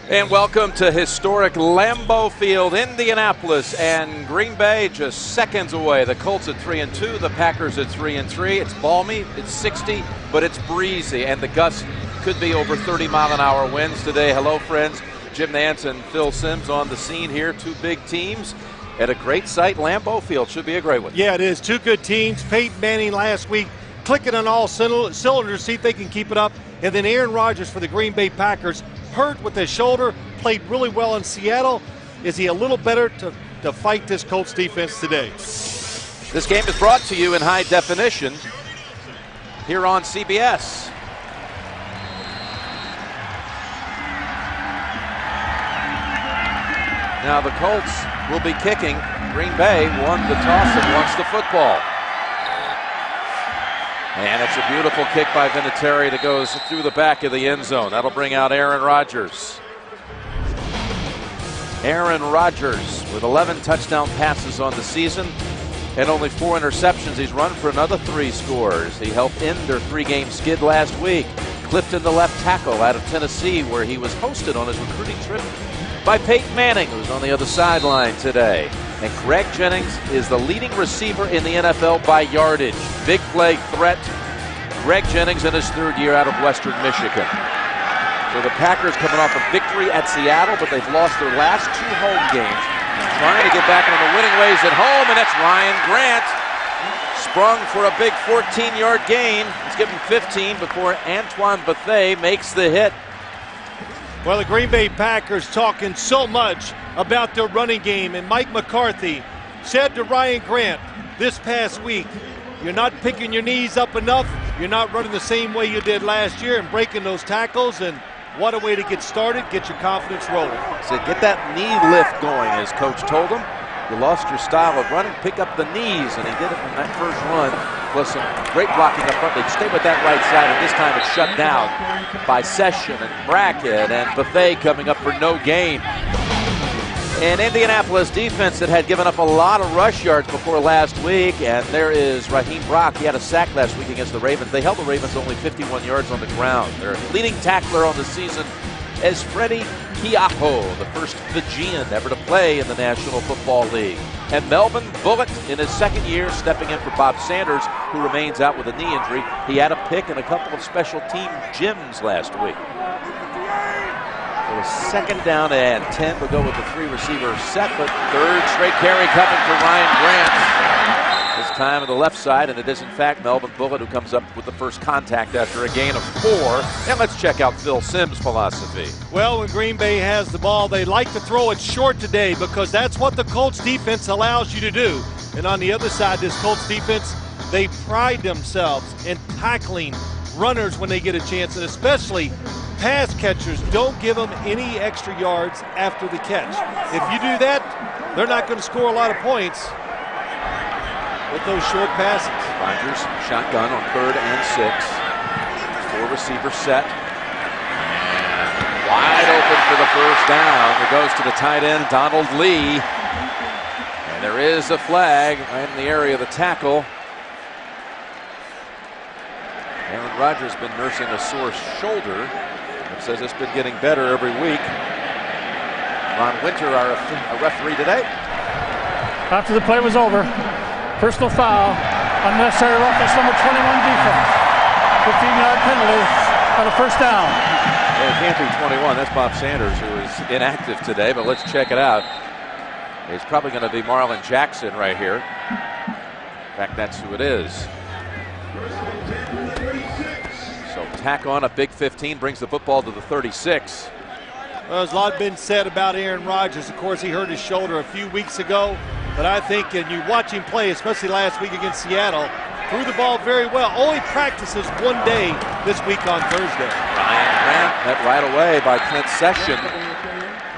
And welcome to historic Lambeau Field, Indianapolis, and Green Bay just seconds away. The Colts at 3-2, the Packers at 3-3. It's balmy, it's 60, but it's breezy, and the gusts could be over 30-mile-an-hour winds today. Hello, friends. Jim Nantz and Phil Simms on the scene here. Two big teams at a great site. Lambeau Field should be a great one. Yeah, it is. Two good teams. Peyton Manning last week clicking on all cylinders, see if they can keep it up. And then Aaron Rodgers for the Green Bay Packers, hurt with his shoulder, played really well in Seattle. Is he a little better to fight this Colts defense today? This game is brought to you in high definition here on CBS. Now the Colts will be kicking. Green Bay won the toss and wants the football. And it's a beautiful kick by Vinatieri that goes through the back of the end zone. That'll bring out Aaron Rodgers. Aaron Rodgers with 11 touchdown passes on the season and only 4 interceptions. He's run for another 3 scores. He helped end their 3-game skid last week. Clifton, the left tackle out of Tennessee, where he was hosted on his recruiting trip by Peyton Manning, who's on the other sideline today. And Greg Jennings is the leading receiver in the NFL by yardage. Big play threat. Greg Jennings in his 3rd year out of Western Michigan. So the Packers coming off a victory at Seattle, but they've lost their last 2 home games. Trying to get back on the winning ways at home, and that's Ryan Grant. Sprung for a big 14-yard gain. He's given 15 before Antoine Bethea makes the hit. Well, the Green Bay Packers talking so much about their running game, and Mike McCarthy said to Ryan Grant this past week, you're not picking your knees up enough, you're not running the same way you did last year and breaking those tackles, and what a way to get started, get your confidence rolling. So get that knee lift going, as coach told him. You lost your style of running, pick up the knees, and he did it in that first run. Plus some great blocking up front. They stay with that right side, and this time it's shut down by Session and Brackett, and Buffet coming up for no gain. An Indianapolis defense that had given up a lot of rush yards before last week, and there is Raheem Brock. He had a sack last week against the Ravens. They held the Ravens only 51 yards on the ground. Their leading tackler on the season is Freddie Keaho, the first Fijian ever to play in the National Football League. And Melvin Bullock in his 2nd year stepping in for Bob Sanders, who remains out with a knee injury. He had a pick and a couple of special team gems last week. It was 2nd down and 10. We'll go with the 3-receiver set, but 3rd straight carry coming for Ryan Grant. This time on the left side, and it is in fact Melvin Bullock who comes up with the first contact after a gain of 4. And let's check out Phil Simms' philosophy. Well, when Green Bay has the ball, they like to throw it short today because that's what the Colts defense allows you to do. And on the other side, this Colts defense, they pride themselves in tackling runners when they get a chance, and especially pass catchers. Don't give them any extra yards after the catch. If you do that, they're not going to score a lot of points with those short passes. Rodgers shotgun on 3rd and 6. 4-receiver set. Wide open for the first down. It goes to the tight end, Donald Lee. And there is a flag right in the area of the tackle. Aaron Rodgers has been nursing a sore shoulder. It says it's been getting better every week. Ron Winter, our referee today. After the play was over, personal foul, unnecessary roughness, number 21 defense. 15-yard penalty on a first down. Well, it can't be 21. That's Bob Sanders, who is inactive today, but let's check it out. It's probably going to be Marlon Jackson right here. In fact, that's who it is. So tack on a big 15, brings the football to the 36. Well, there's a lot been said about Aaron Rodgers. Of course, he hurt his shoulder a few weeks ago. But I think, and you watch him play, especially last week against Seattle, threw the ball very well. Only practices 1 day this week on Thursday. Ryan Grant met right away by Clint Session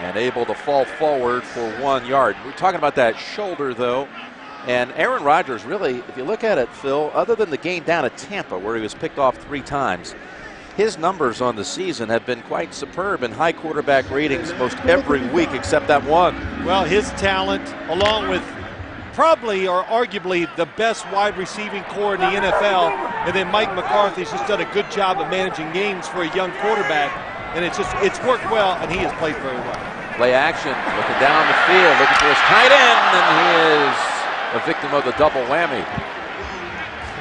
and able to fall forward for 1 yard. We're talking about that shoulder, though. And Aaron Rodgers, really, if you look at it, Phil, other than the game down at Tampa where he was picked off 3 times, his numbers on the season have been quite superb in high quarterback ratings most every week except that one. Well, his talent, along with probably or arguably the best wide receiving core in the NFL, and then Mike McCarthy's just done a good job of managing games for a young quarterback. and it's worked well, and he has played very well. Play action, looking down the field, looking for his tight end, and he is a victim of the double whammy.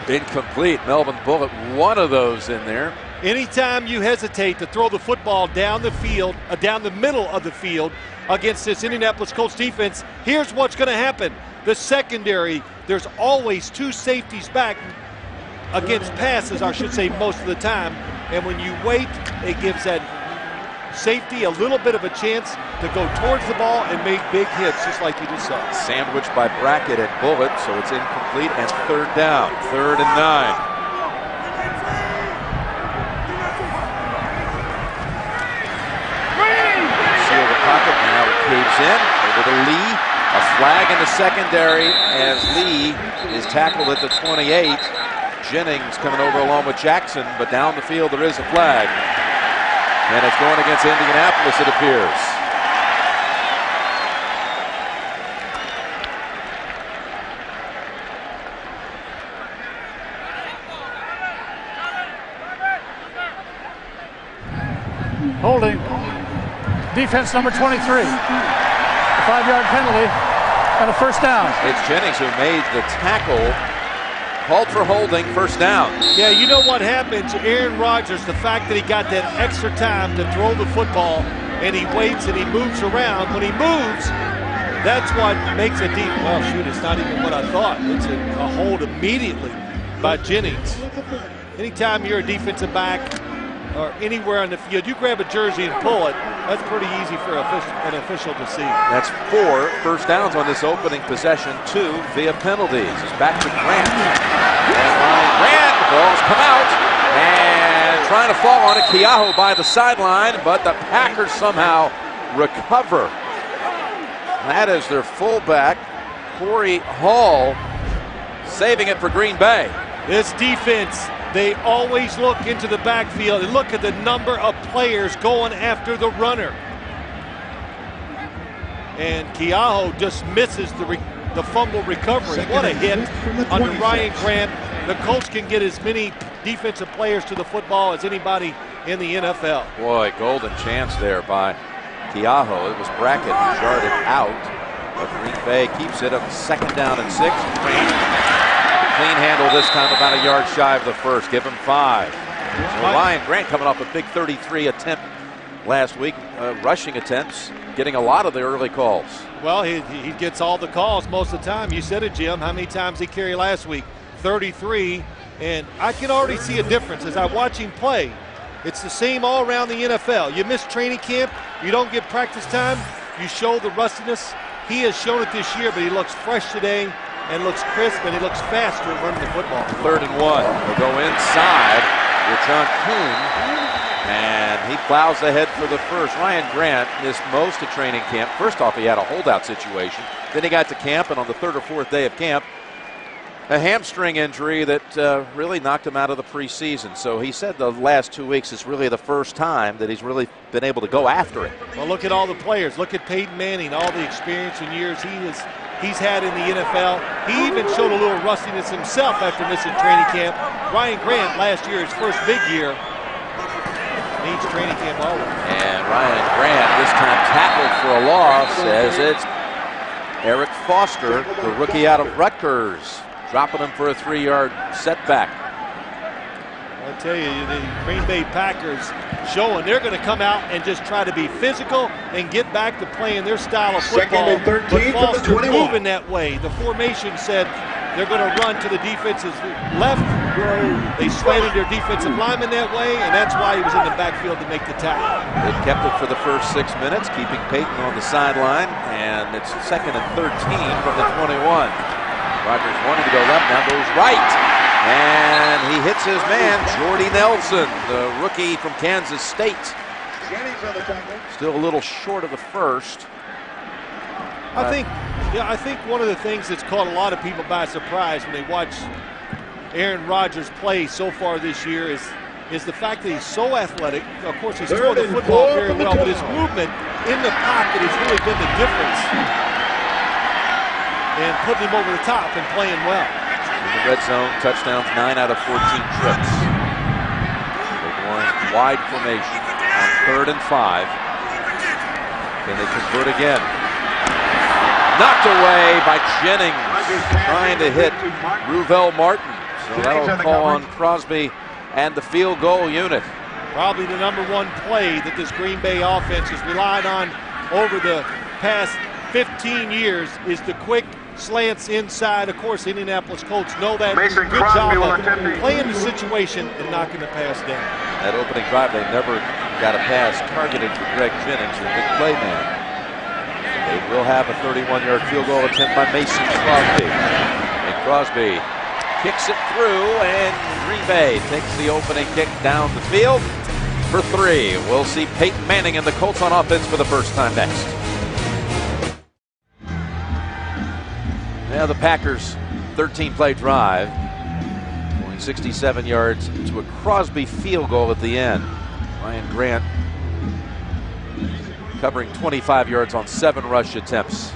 Incomplete. Melvin Bullitt, one of those in there. Anytime you hesitate to throw the football down the field, down the middle of the field against this Indianapolis Colts defense, here's what's going to happen. The secondary, there's always two safeties back against passes, I should say, most of the time. And when you wait, it gives that safety a little bit of a chance to go towards the ball and make big hits, just like you just saw. Sandwiched by Brackett and Bullitt, so it's incomplete and third down. 3rd and 9. Caves in, over to Lee. A flag in the secondary as Lee is tackled at the 28. Jennings coming over along with Jackson, but down the field there is a flag. And it's going against Indianapolis, it appears. Holding. Defense number 23. A 5-yard penalty and a first down. It's Jennings who made the tackle. Called for holding, first down. Yeah, you know what happens, Aaron Rodgers, the fact that he got that extra time to throw the football, and he waits and he moves around. When he moves, that's what makes a deep, well, shoot, it's not even what I thought. It's a hold immediately by Jennings. Anytime you're a defensive back or anywhere on the field, you grab a jersey and pull it, that's pretty easy for an official to see. That's 4 first downs on this opening possession, 2 via penalties. It's back to Grant. And Ryan Grant, the balls come out, and trying to fall on it, Keaho by the sideline, but the Packers somehow recover. That is their fullback, Corey Hall, saving it for Green Bay. This defense, they always look into the backfield and look at the number of players going after the runner. And Keaho just misses the fumble recovery. What a hit under Ryan Grant. The Colts can get as many defensive players to the football as anybody in the NFL. Boy, golden chance there by Keaho. It was Brackett who jarred out. But Green Bay keeps it up 2nd down and 6. Clean handle this time, about a yard shy of the first. Give him 5. So Ryan Grant coming off a big 33 attempt last week, rushing attempts, getting a lot of the early calls. Well, he gets all the calls most of the time. You said it, Jim. How many times he carried last week? 33. And I can already see a difference as I watch him play. It's the same all around the NFL. You miss training camp, you don't get practice time, you show the rustiness. He has shown it this year, but he looks fresh today and looks crisp, and he looks faster running the football. 3rd and 1. They'll go inside with John Kuhn, and he plows ahead for the first. Ryan Grant missed most of training camp. First off, he had a holdout situation. Then he got to camp, and on the 3rd or 4th day of camp, a hamstring injury that really knocked him out of the preseason. So he said the last 2 weeks is really the first time that he's really been able to go after it. Well, look at all the players. Look at Peyton Manning, all the experience and years he's had in the NFL. He even showed a little rustiness himself after missing training camp. Ryan Grant last year, his first big year, needs training camp always. And Ryan Grant this time tackled for a loss as it's Eric Foster, the rookie out of Rutgers, dropping him for a 3-yard setback. I tell you, the Green Bay Packers showing they're going to come out and just try to be physical and get back to playing their style of football. 2nd and 13 but from Foster the 21. moving that way. The formation said they're going to run to the defense's left. They slanted their defensive lineman that way, and that's why he was in the backfield to make the tackle. They kept it for the first 6 minutes, keeping Peyton on the sideline, and it's 2nd and 13 from the 21. Rodgers wanted to go left, now goes right. And he hits his man, Jordy Nelson, the rookie from Kansas State. Still a little short of the first. I think one of the things that's caught a lot of people by surprise when they watch Aaron Rodgers play so far this year is the fact that he's so athletic. Of course, he's throwing the football very well, but his movement in the pocket has really been the difference and putting him over the top and playing well. In the red zone, touchdowns 9 out of 14 trips. They're going wide formation on 3rd and 5. Can they convert again? Knocked away by Jennings, trying to hit Ruvell Martin. So that'll call on Crosby and the field goal unit. Probably the #1 play that this Green Bay offense has relied on over the past 15 years is the quick slants inside. Of course, Indianapolis Colts know that. Good job of playing the situation and knocking the pass down. That opening drive, they never got a pass targeted for Greg Jennings, the big play man. They will have a 31-yard field goal attempt by Mason Crosby. And Crosby kicks it through, and Green Bay takes the opening kick down the field for 3. We'll see Peyton Manning and the Colts on offense for the first time next. Now the Packers' 13-play drive, going 67 yards to a Crosby field goal at the end. Ryan Grant covering 25 yards on 7 rush attempts.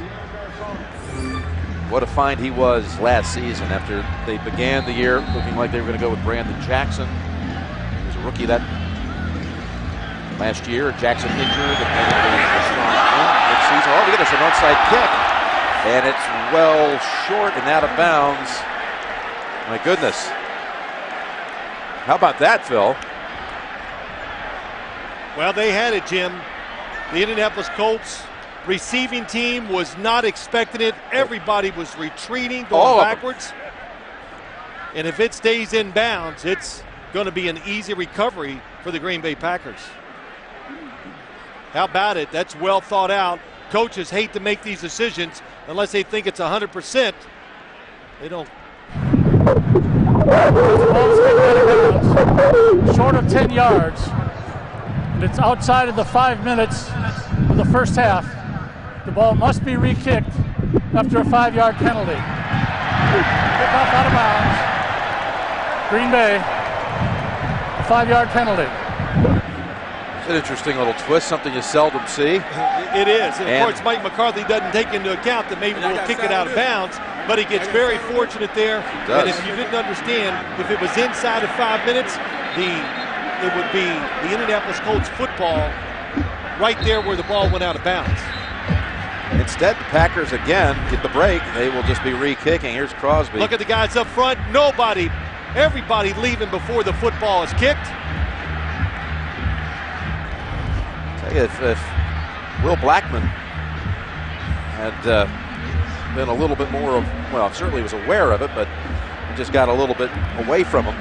What a find he was last season after they began the year looking like they were going to go with Brandon Jackson. He was a rookie that last year. Jackson injured and then a strong win mid-season. Oh, look at this, an onside kick. And it's well short and out of bounds. My goodness. How about that, Phil? Well, they had it, Jim. The Indianapolis Colts receiving team was not expecting it. Everybody was retreating, going backwards. And if it stays in bounds, it's going to be an easy recovery for the Green Bay Packers. How about it? That's well thought out. Coaches hate to make these decisions unless they think it's 100%. They don't. Short of 10 yards. And it's outside of the 5 minutes of the first half. The ball must be re-kicked after a 5-yard penalty. Kickoff out of bounds. Green Bay, a 5-yard penalty. It's an interesting little twist, something you seldom see. It is. And of course, Mike McCarthy doesn't take into account that maybe we'll kick it out of bounds, but he gets very fortunate there. And if you didn't understand, if it was inside of 5 minutes, it would be the Indianapolis Colts football right there where the ball went out of bounds. Instead, the Packers again get the break. They will just be re-kicking. Here's Crosby. Look at the guys up front. Nobody, everybody leaving before the football is kicked. Tell you, if Will Blackman had been a little bit more of, well, certainly was aware of it, but he just got a little bit away from him.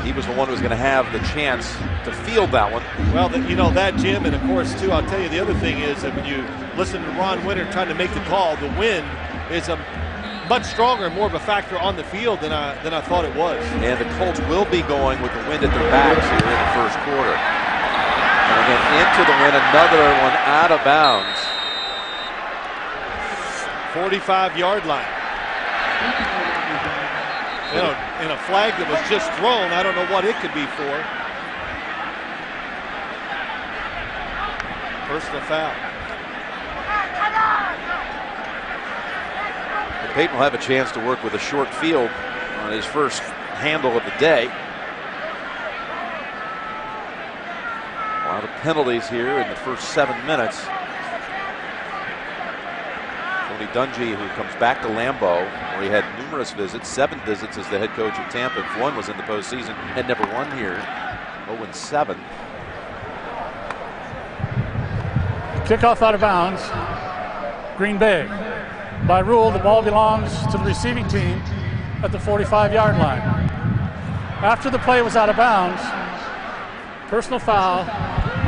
He was the one who was going to have the chance to field that one. Well, you know that, Jim, and of course, too, I'll tell you the other thing is that when you listen to Ron Winter trying to make the call, the wind is a much stronger and more of a factor on the field than I thought it was. And the Colts will be going with the wind at their backs here in the first quarter. And again, into the wind, another one out of bounds. 45-yard line. You know, in a flag that was just thrown, I don't know what it could be for. Personal foul. And Peyton will have a chance to work with a short field on his first handle of the day. A lot of penalties here in the first 7 minutes. Tony Dungy, who comes back to Lambeau, where he had numerous visits, 7 visits as the head coach of Tampa. One was in the postseason, had never won here. 0-7. Kickoff out of bounds. Green Bay. By rule, the ball belongs to the receiving team at the 45-yard line. After the play was out of bounds, personal foul,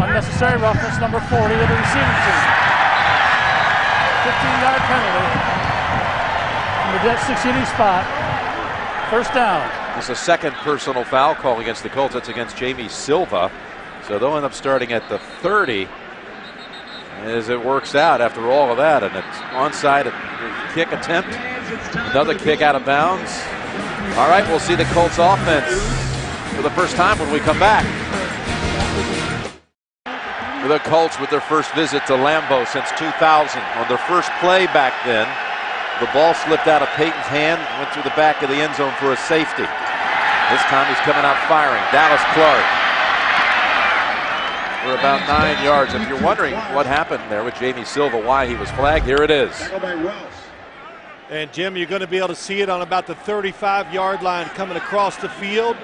unnecessary roughness, number 40 of the receiving team. 15-yard penalty in the dead 6-inning spot. First down. It's a second personal foul call against the Colts. That's against Jamie Silva. So they'll end up starting at the 30 as it works out after all of that. And it's onside kick attempt. Another kick out of bounds. All right, we'll see the Colts offense for the first time when we come back. The Colts with their first visit to Lambeau since 2000. On their first play back then, the ball slipped out of Peyton's hand, went through the back of the end zone for a safety. This time he's coming out firing. Dallas Clark for about 9 yards. If you're wondering what happened there with Jamie Silva, why he was flagged, here it is. And Jim, you're going to be able to see it on about the 35-yard line coming across the field.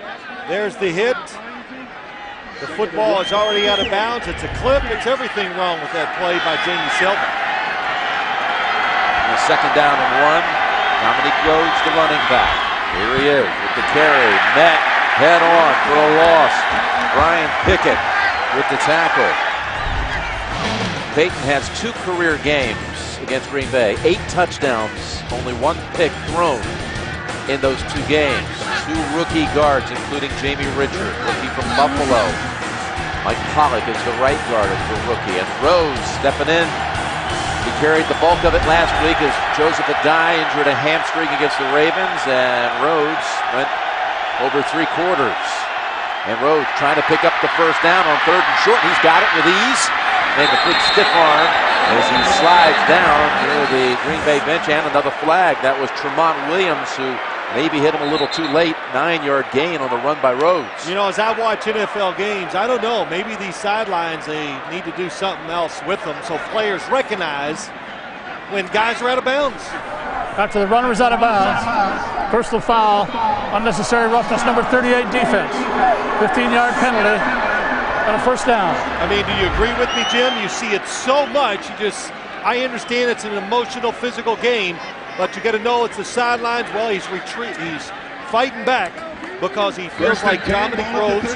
There's the hit. The football is already out of bounds. It's a clip. It's everything wrong with that play by Jamie Silva. And a second down and 1. Dominique Rhodes, the running back. Here he is with the carry. Met head on for a loss. Brian Pickett with the tackle. Peyton has 2 career games against Green Bay. 8 touchdowns, only 1 pick thrown in those 2 games. 2 rookie guards, including Jamie Richard, rookie from Buffalo. Mike Pollock is the right guard as the rookie. And Rhodes stepping in. He carried the bulk of it last week as Joseph Adai injured a hamstring against the Ravens, and Rhodes went over 3 quarters. And Rhodes trying to pick up the first down on 3rd and short. He's got it with ease. And a big stiff arm as he slides down near the Green Bay bench, and another flag. That was Tremont Williams, who maybe hit him a little too late. 9-yard gain on the run by Rhodes. You know, as I watch NFL games, I don't know, maybe these sidelines, they need to do something else with them so players recognize when guys are out of bounds. After the runner was out of bounds, personal foul, unnecessary roughness, number 38 defense. 15-yard penalty and a first down. I mean, do you agree with me, Jim? You see it so much. I understand it's an emotional, physical game, but you got to know it's the sidelines. Well, he's fighting back because he feels like Dominique Rhodes.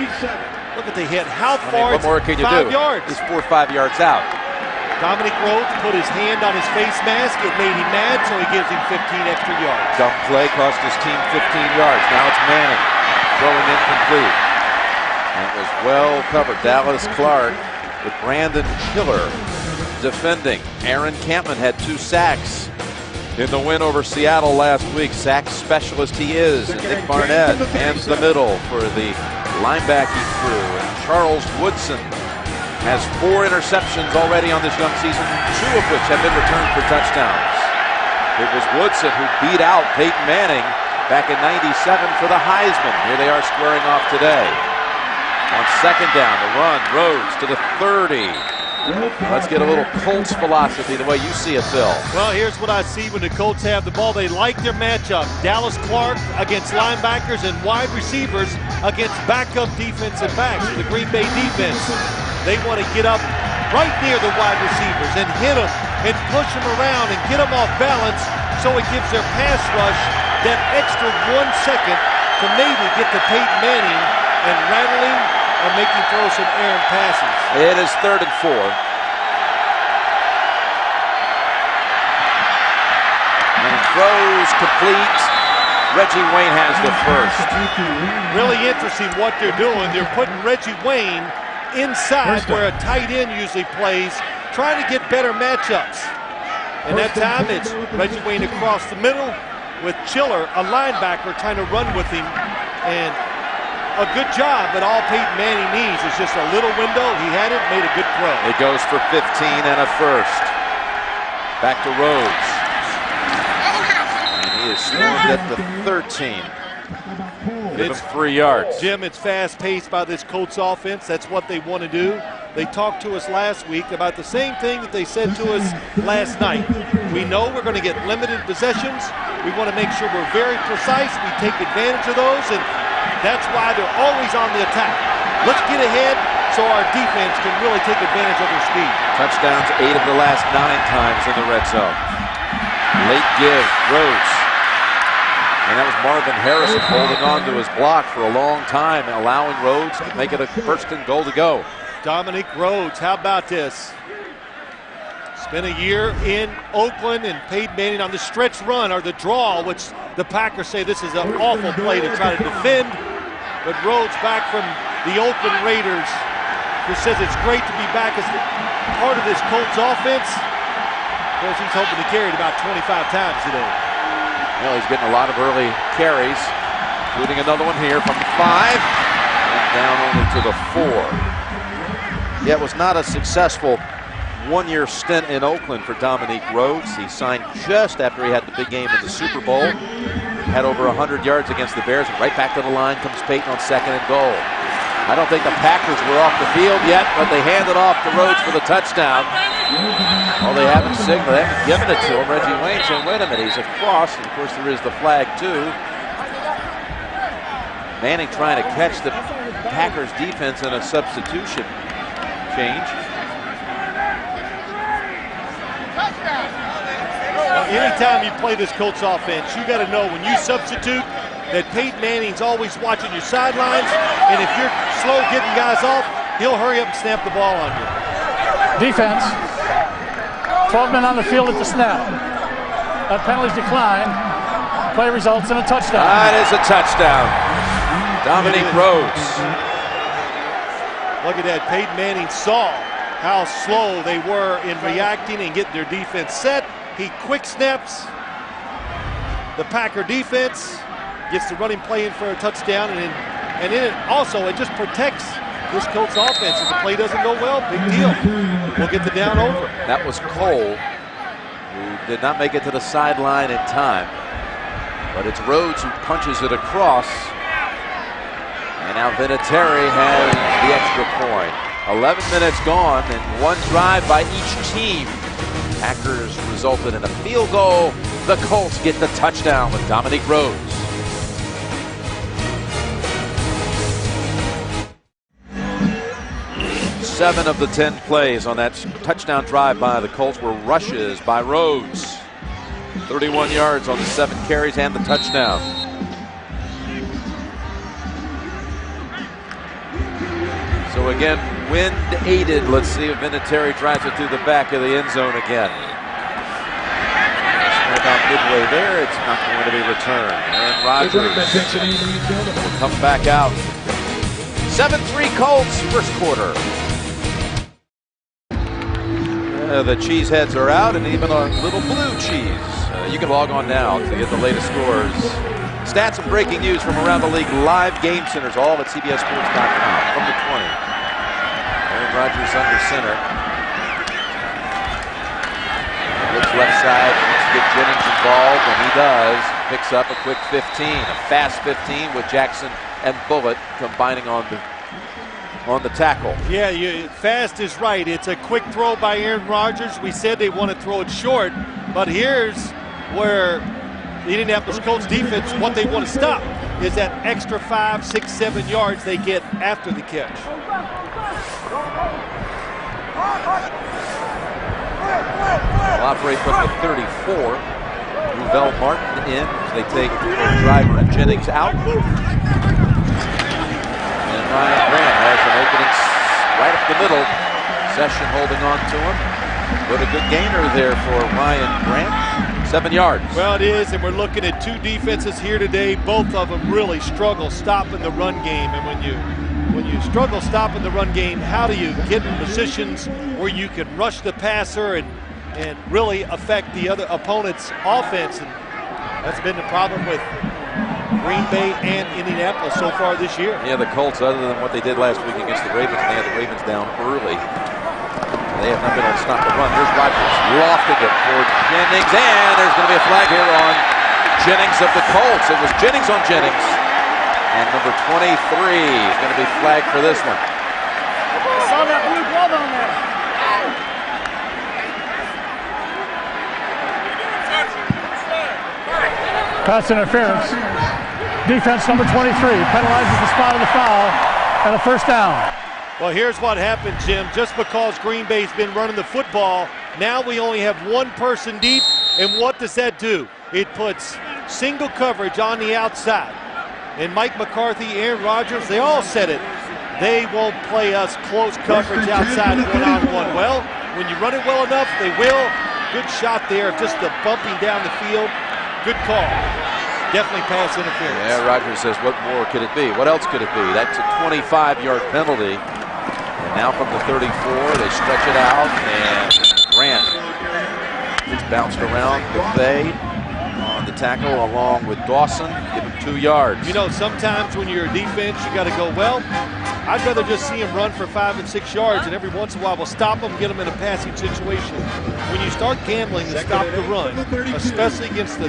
Look at the hit. How far? What more can you do? 5 yards. He's 4 or 5 yards out. Dominique Rhodes put his hand on his face mask. It made him mad, so he gives him 15 extra yards. Dump play cost his team 15 yards. Now it's Manning throwing incomplete. That was well covered. Dallas Clark with Brandon Killer defending. Aaron Campman had 2 sacks in the win over Seattle last week. Sack specialist he is. And Nick Barnett hands the middle for the linebacking crew. And Charles Woodson has 4 interceptions already on this young season, 2 of which have been returned for touchdowns. It was Woodson who beat out Peyton Manning back in '97 for the Heisman. Here they are squaring off today. On second down, the run, Rhodes to the 30. Let's get a little Colts philosophy, the way you see it, Phil. Well, here's what I see when the Colts have the ball. They like their matchup. Dallas Clark against linebackers and wide receivers against backup defensive backs. The Green Bay defense, they want to get up right near the wide receivers and hit them and push them around and get them off balance, so it gives their pass rush that extra 1 second to maybe get to Peyton Manning and rattling or making throw some errant passes. It is 3rd and 4. And throws complete. Reggie Wayne has the first. Really interesting what they're doing. They're putting Reggie Wayne inside where a tight end usually plays, trying to get better matchups. And that time it's Reggie Wayne across the middle with Chiller, a linebacker, trying to run with him. And a good job, but all Peyton Manning needs is just a little window. He had it, made a good throw. It goes for 15 and a first. Back to Rhodes. And he is smoothed at the 13. Give him 3 yards. Jim, it's fast-paced by this Colts offense. That's what they want to do. They talked to us last week about the same thing that they said to us last night. We know we're going to get limited possessions. We want to make sure we're very precise. We take advantage of those, and that's why they're always on the attack. Let's get ahead so our defense can really take advantage of their speed. Touchdowns 8 of the last 9 times in the red zone. Late give, Rhodes. And that was Marvin Harrison holding on to his block for a long time, allowing Rhodes to make it a 1st and goal to go. Dominique Rhodes, how about this? Spent a year in Oakland, and Peyton Manning on the stretch run or the draw, which the Packers say this is an awful play to try to defend. But Rhodes back from the Oakland Raiders, who says it's great to be back as part of this Colts offense. Of course, he's hoping to carry it about 25 times today. Well, he's getting a lot of early carries, including another one here from the 5 and down only to the 4. Yeah, it was not a successful one-year stint in Oakland for Dominique Rhodes. He signed just after he had the big game in the Super Bowl. Had over 100 yards against the Bears, and right back to the line comes Peyton on 2nd and goal. I don't think the Packers were off the field yet, but they handed off to Rhodes for the touchdown. Well, they haven't signaled, they haven't given it to him. Reggie Wayne saying, wait a minute, he's across. And of course, there is the flag, too. Manning trying to catch the Packers defense in a substitution change. Anytime you play this Colts offense, you got to know when you substitute that Peyton Manning's always watching your sidelines, and if you're slow getting guys off, he'll hurry up and snap the ball on you. Defense, 12 men on the field at the snap. That penalty's declined. Play results in a touchdown. That is a touchdown. Dominique Rhodes. Look at that. Peyton Manning saw how slow they were in reacting and getting their defense set. He quick snaps the Packer defense, gets the running play in for a touchdown, and then it just protects this Colts offense. If the play doesn't go well, big deal. We'll get the down over. That was Cole, who did not make it to the sideline in time. But it's Rhodes who punches it across. And now Vinatieri has the extra point. 11 minutes gone and one drive by each team. Packers resulted in a field goal. The Colts get the touchdown with Dominique Rhodes. Seven of the 10 plays on that touchdown drive by the Colts were rushes by Rhodes. 31 yards on the 7 carries and the touchdown. So again, wind aided. Let's see if Vinatieri drives it through the back of the end zone again. About midway there, it's not going to be returned. And Rodgers will come back out. 7-3 Colts, first quarter. The cheeseheads are out, and even a little blue cheese. You can log on now to get the latest scores. Stats and breaking news from around the league. Live game centers, all at CBSSports.com from the 20. Aaron Rodgers under center. Looks left side, wants to get Jennings involved, and he does. Picks up a quick 15, a fast 15 with Jackson and Bullitt combining on the tackle. Yeah, fast is right. It's a quick throw by Aaron Rodgers. We said they want to throw it short, but here's where the Indianapolis Colts defense, what they want to stop is that extra 5, 6, 7 yards they get after the catch. They'll operate from the 34. Ruvell Martin in. They take Driver and Jennings out. And Ryan Grant has an opening right up the middle. Session holding on to him. But a good gainer there for Ryan Grant. 7 yards. Well, it is, and we're looking at 2 defenses here today. Both of them really struggle stopping the run game. And when you struggle stopping the run game, how do you get in positions where you can rush the passer and really affect the other opponent's offense? And that's been the problem with Green Bay and Indianapolis so far this year. Yeah, the Colts, other than what they did last week against the Ravens, they had the Ravens down early. They have not been able to stop the run. Here's Rodgers lofting it for Jennings, and there's going to be a flag here on Jennings of the Colts. It was Jennings on Jennings, and number 23 is going to be flagged for this one. I saw that blue glove on there. Pass interference. Defense number 23 penalizes the spot of the foul and a first down. Well, here's what happened, Jim. Just because Green Bay's been running the football, now we only have one person deep, and what does that do? It puts single coverage on the outside. And Mike McCarthy, Aaron Rodgers, they all said it. They won't play us close coverage outside one-on-one. Well, when you run it well enough, they will. Good shot there, just the bumping down the field. Good call. Definitely pass interference. Yeah, Rodgers says, what more could it be? What else could it be? That's a 25-yard penalty. And now from the 34, they stretch it out, and Grant is bounced around McVay on the tackle along with Dawson. Give him 2 yards. You know, sometimes when you're a defense, you got to go, well, I'd rather just see him run for 5 and 6 yards, and every once in a while we'll stop him, get him in a passing situation. When you start gambling to stop the run, especially against the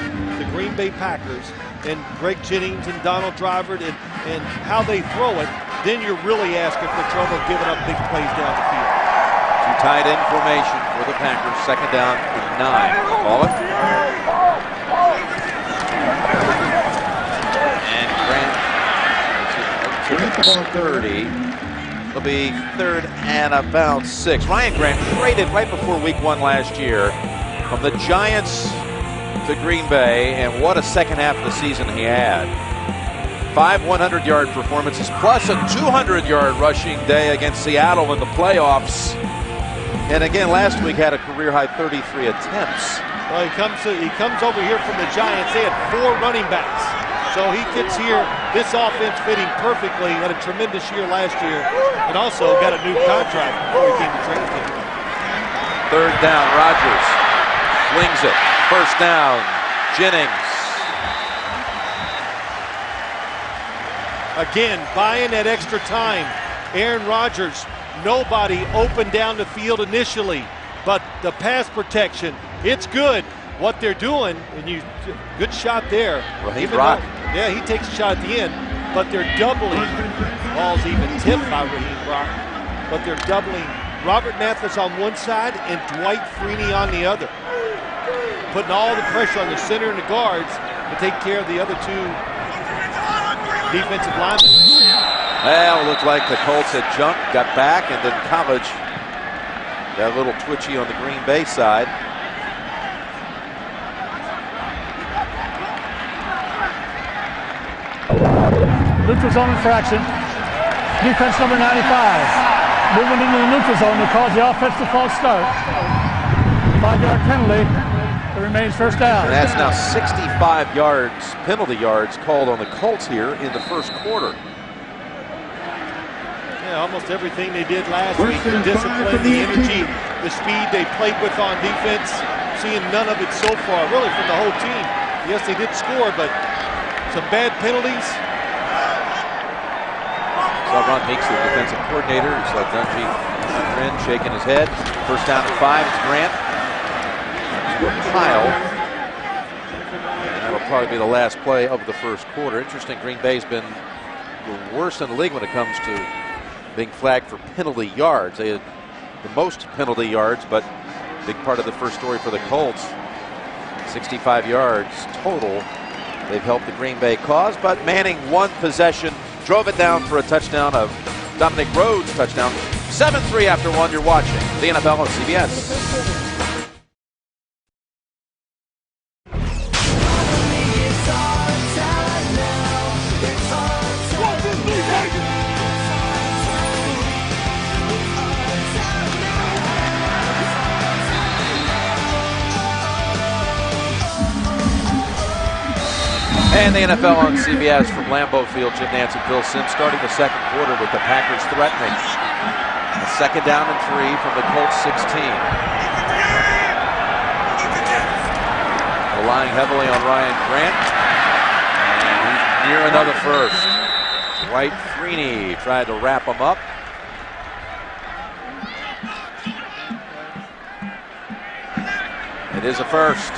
Green Bay Packers and Greg Jennings and Donald Driver and how they throw it, then you're really asking for trouble giving up big plays down the field. Two tight end formation for the Packers. Second down and 9. Call it. And Grant to the 30. It'll be third and about 6. Ryan Grant traded right before week 1 last year from the Giants to Green Bay, and what a second half of the season he had. 5 100-yard performances plus a 200-yard rushing day against Seattle in the playoffs. And again, last week had a career-high 33 attempts. Well, he comes over here from the Giants. They had 4 running backs. So he gets here, this offense fitting perfectly. Had a tremendous year last year, and also got a new contract before he came to training camp. Third down, Rodgers flings it. First down, Jennings. Again, buying that extra time. Aaron Rodgers, nobody open down the field initially, but the pass protection, it's good. What they're doing, and good shot there. Raheem Brock. Yeah, he takes a shot at the end, but they're doubling. Ball's even tipped by Raheem Brock, but they're doubling Robert Mathis on one side and Dwight Freeney on the other, putting all the pressure on the center and the guards to take care of the other 2 defensive linemen. Well, it looked like the Colts had jumped, got back, and then College got a little twitchy on the Green Bay side. Neutral zone infraction. Defense number 95. Moving into the neutral zone to cause the offense to false start. 5-yard penalty. It remains first down. And that's now 65 yards, penalty yards called on the Colts here in the first quarter. Yeah, almost everything they did last week, the discipline, the energy, the speed they played with on defense, seeing none of it so far, really from the whole team. Yes, they did score, but some bad penalties. Ron Meeks, the defensive coordinator. You saw Dungy grin, shaking his head. First down at 5. It's Grant. Kyle. And that'll probably be the last play of the first quarter. Interesting, Green Bay's been the worst in the league when it comes to being flagged for penalty yards. They had the most penalty yards, but big part of the first story for the Colts. 65 yards total. They've helped the Green Bay cause, but Manning one possession, drove it down for a touchdown of Dominic Rhodes' touchdown. 7-3 after 1. You're watching the NFL on CBS. And the NFL on CBS from Lambeau Field. Jim Nantz and Bill Sims starting the second quarter with the Packers threatening. A second down and 3 from the Colts 16. Relying heavily on Ryan Grant. And he's near another first. Dwight Freeney tried to wrap him up. It is a first.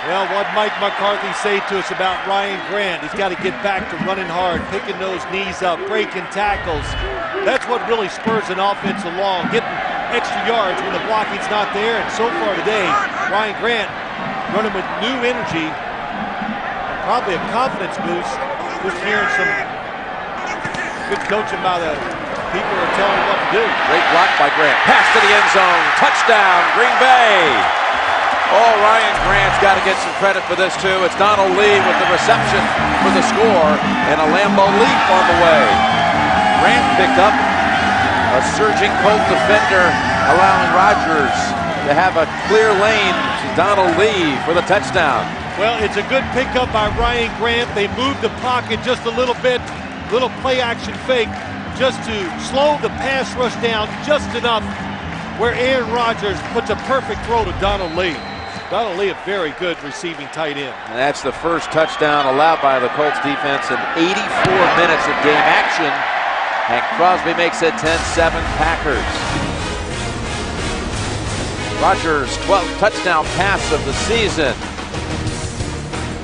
Well, what Mike McCarthy say to us about Ryan Grant? He's got to get back to running hard, picking those knees up, breaking tackles. That's what really spurs an offense along, getting extra yards when the blocking's not there. And so far today, Ryan Grant running with new energy, probably a confidence boost. Just hearing some good coaching by the people who are telling him what to do. Great block by Grant. Pass to the end zone. Touchdown, Green Bay. Oh, Ryan Grant's got to get some credit for this, too. It's Donald Lee with the reception for the score, and a Lambeau leap on the way. Grant picked up a surging Colt defender, allowing Rodgers to have a clear lane to Donald Lee for the touchdown. Well, it's a good pickup by Ryan Grant. They moved the pocket just a little bit, little play-action fake, just to slow the pass rush down just enough where Aaron Rodgers puts a perfect throw to Donald Lee. Donald Lee, a very good receiving tight end. And that's the first touchdown allowed by the Colts defense in 84 minutes of game action. And Crosby makes it 10-7 Packers. Rodgers' 12th touchdown pass of the season.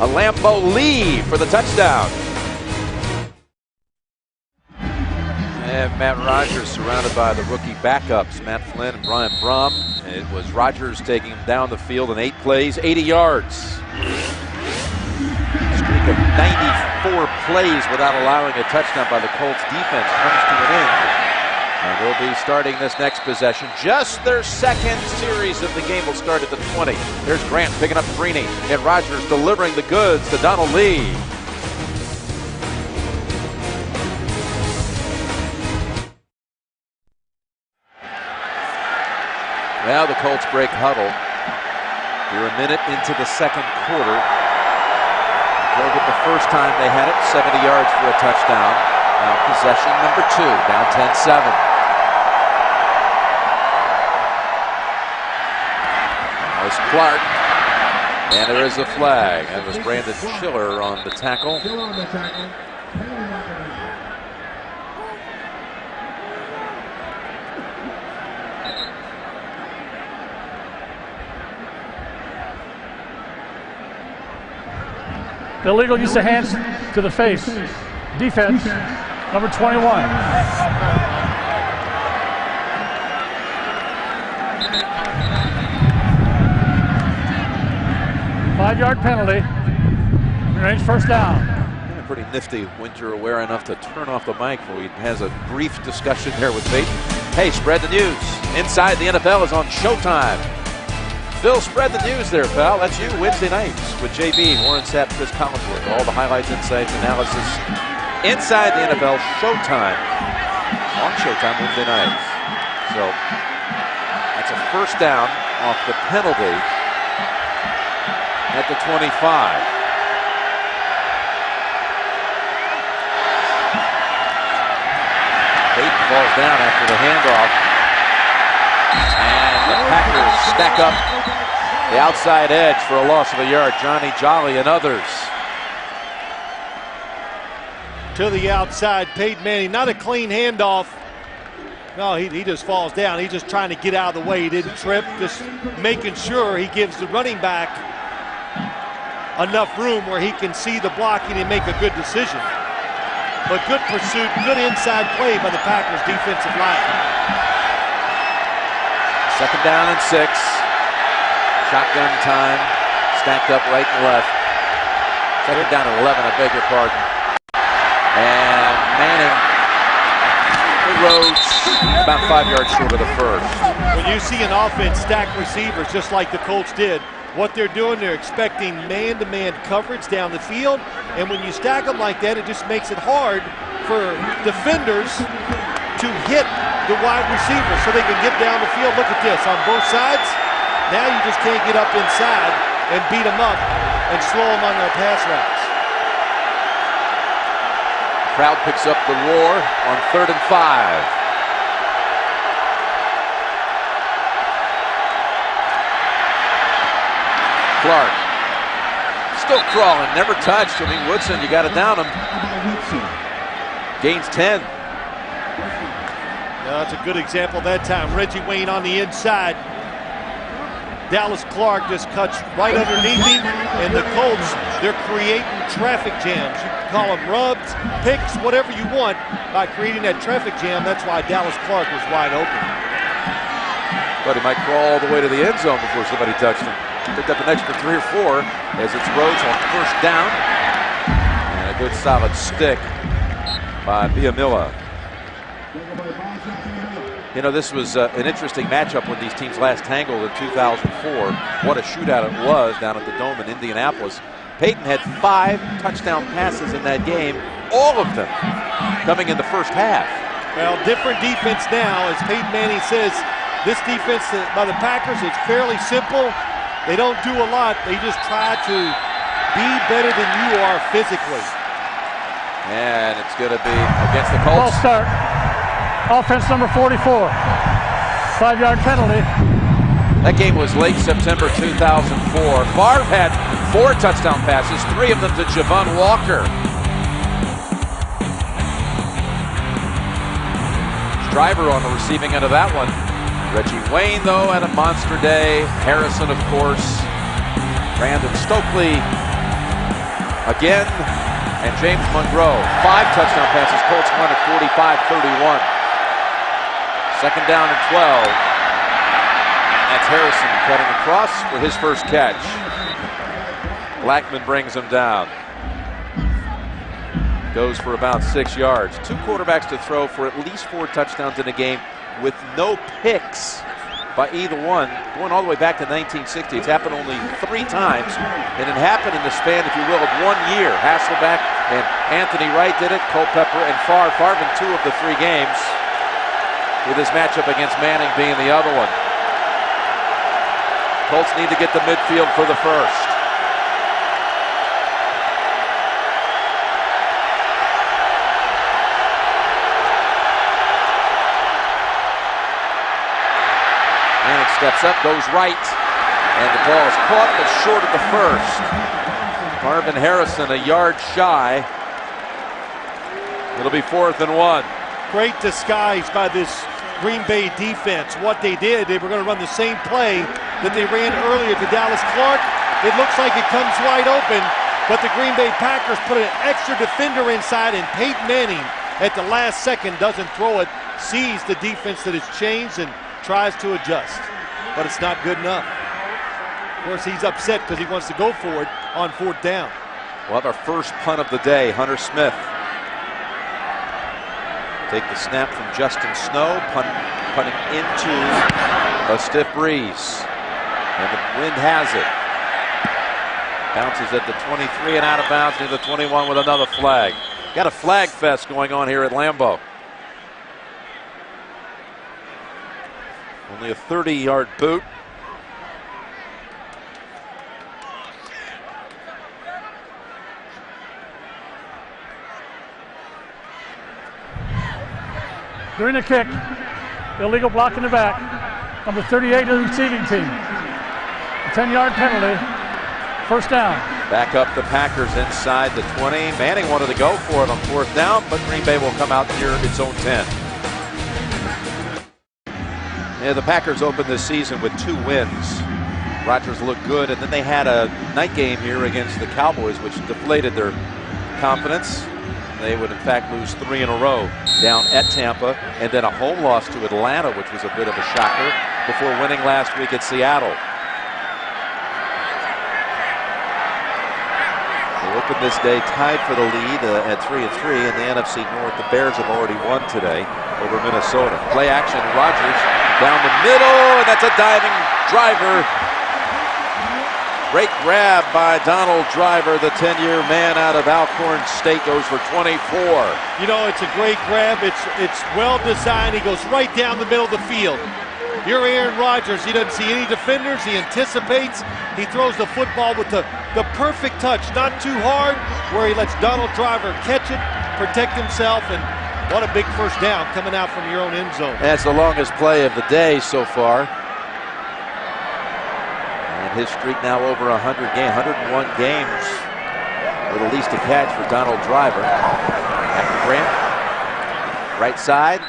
A Lambeau Lee for the touchdown. And Matt Rogers surrounded by the rookie backups, Matt Flynn and Brian Brum. It was Rogers taking him down the field in 8 plays, 80 yards. Streak of 94 plays without allowing a touchdown by the Colts defense comes to an end. And they'll be starting this next possession. Just their second series of the game will start at the 20. There's Grant picking up Freeney, and Rogers delivering the goods to Donald Lee. Now the Colts break huddle. We're a minute into the second quarter. Drove it the first time they had it, 70 yards for a touchdown. Now possession number 2, down 10-7. There's Clark, and there is a flag. That was Brandon Schiller on the tackle. Illegal use of hands to the face. Defense, number 21. Five-yard penalty. Range first down. Yeah, pretty nifty. Winter aware enough to turn off the mic before he has a brief discussion there with Peyton. Hey, spread the news. Inside the NFL is on Showtime. Phil, spread the news there, pal. That's you Wednesday nights with JB, Warren Sapp, Chris Collinsworth. All the highlights, insights, analysis. Inside the NFL, Showtime. On Showtime Wednesday nights. So that's a first down off the penalty at the 25. Peyton falls down after the handoff. And the Packers stack up the outside edge for a loss of a yard. Johnny Jolly and others. To the outside, Peyton Manning, not a clean handoff. No, he just falls down. He's just trying to get out of the way. He didn't trip, just making sure he gives the running back enough room where he can see the blocking and make a good decision. But good pursuit, good inside play by the Packers defensive line. Second down and 6. Shotgun time. Stacked up right and left. Second down and 11, I beg your pardon. And Manning roads about 5 yards short of the first. When you see an offense stack receivers just like the Colts did, what they're doing, they're expecting man-to-man coverage down the field. And when you stack them like that, it just makes it hard for defenders to hit the wide receiver so they can get down the field. Look at this on both sides. Now you just can't get up inside and beat them up and slow them on their pass routes. Crowd picks up the roar on 3rd and 5. Clark still crawling, never touched. I mean, Woodson, you got to down him. Gains 10. Now, that's a good example that time. Reggie Wayne on the inside. Dallas Clark just cuts right underneath him, and the Colts, they're creating traffic jams. You can call them rubs, picks, whatever you want by creating that traffic jam. That's why Dallas Clark was wide open. But he might crawl all the way to the end zone before somebody touched him. Picked up an extra 3 or 4 as it's Rhodes on first down. And a good solid stick by Biamila. You know, this was an interesting matchup when these teams last tangled in 2004. What a shootout it was down at the Dome in Indianapolis. Peyton had 5 touchdown passes in that game, all of them coming in the first half. Well, different defense now. As Peyton Manning says, this defense by the Packers is fairly simple. They don't do a lot. They just try to be better than you are physically. And it's going to be against the Colts. Ball start. Offense number 44. 5-yard penalty. That game was late September 2004. Favre had 4 touchdown passes, 3 of them to Javon Walker. Driver on the receiving end of that one. Reggie Wayne, though, had a monster day. Harrison, of course. Brandon Stokely. again, and James Monroe. 5 touchdown passes. Colts won at 45-31. Second down and 12. That's Harrison cutting across for his first catch. Blackman brings him down. Goes for about 6 yards. 2 quarterbacks to throw for at least 4 touchdowns in a game with no picks by either one, going all the way back to 1960. It's happened only 3 times, and it happened in the span, if you will, of 1 year. Hasselbeck and Anthony Wright did it, Culpepper and Favre in 2 of the 3 games, with his matchup against Manning being the other one. Colts need to get to midfield for the first. Manning steps up, goes right, and the ball is caught but short of the first. Marvin Harrison a yard shy. It'll be 4th and 1. Great disguise by this Green Bay defense. What they did, they were going to run the same play that they ran earlier to Dallas Clark. It looks like it comes wide open, but the Green Bay Packers put an extra defender inside, and Peyton Manning at the last second doesn't throw it, sees the defense that has changed and tries to adjust, but it's not good enough. Of course, he's upset because he wants to go for it on 4th down. We'll have our first punt of the day. Hunter Smith. Take the snap from Justin Snow, punting into a stiff breeze. And the wind has it. Bounces at the 23 and out of bounds near the 21 with another flag. Got a flag fest going on here at Lambeau. Only a 30-yard boot. During the kick, illegal block in the back. Number 38 of the receiving team. A 10-yard penalty. First down. Back up the Packers inside the 20. Manning wanted to go for it on 4th down, but Green Bay will come out near its own 10. Yeah, the Packers opened this season with 2 wins. Rodgers looked good, and then they had a night game here against the Cowboys, which deflated their confidence. They would, in fact, lose 3 in a row down at Tampa, and then a home loss to Atlanta, which was a bit of a shocker, before winning last week at Seattle. They opened this day tied for the lead at 3-3 in the NFC North. The Bears have already won today over Minnesota. Play action, Rodgers down the middle, and that's a diving driver. Great grab by Donald Driver, the 10-year man out of Alcorn State, goes for 24. You know, it's a great grab. It's well designed. He goes right down the middle of the field. You're Aaron Rodgers. He doesn't see any defenders. He anticipates. He throws the football with the perfect touch, not too hard, where he lets Donald Driver catch it, protect himself, and what a big first down coming out from your own end zone. That's the longest play of the day so far. His streak now over 101 games with at least a catch for Donald Driver. After Grant, right side.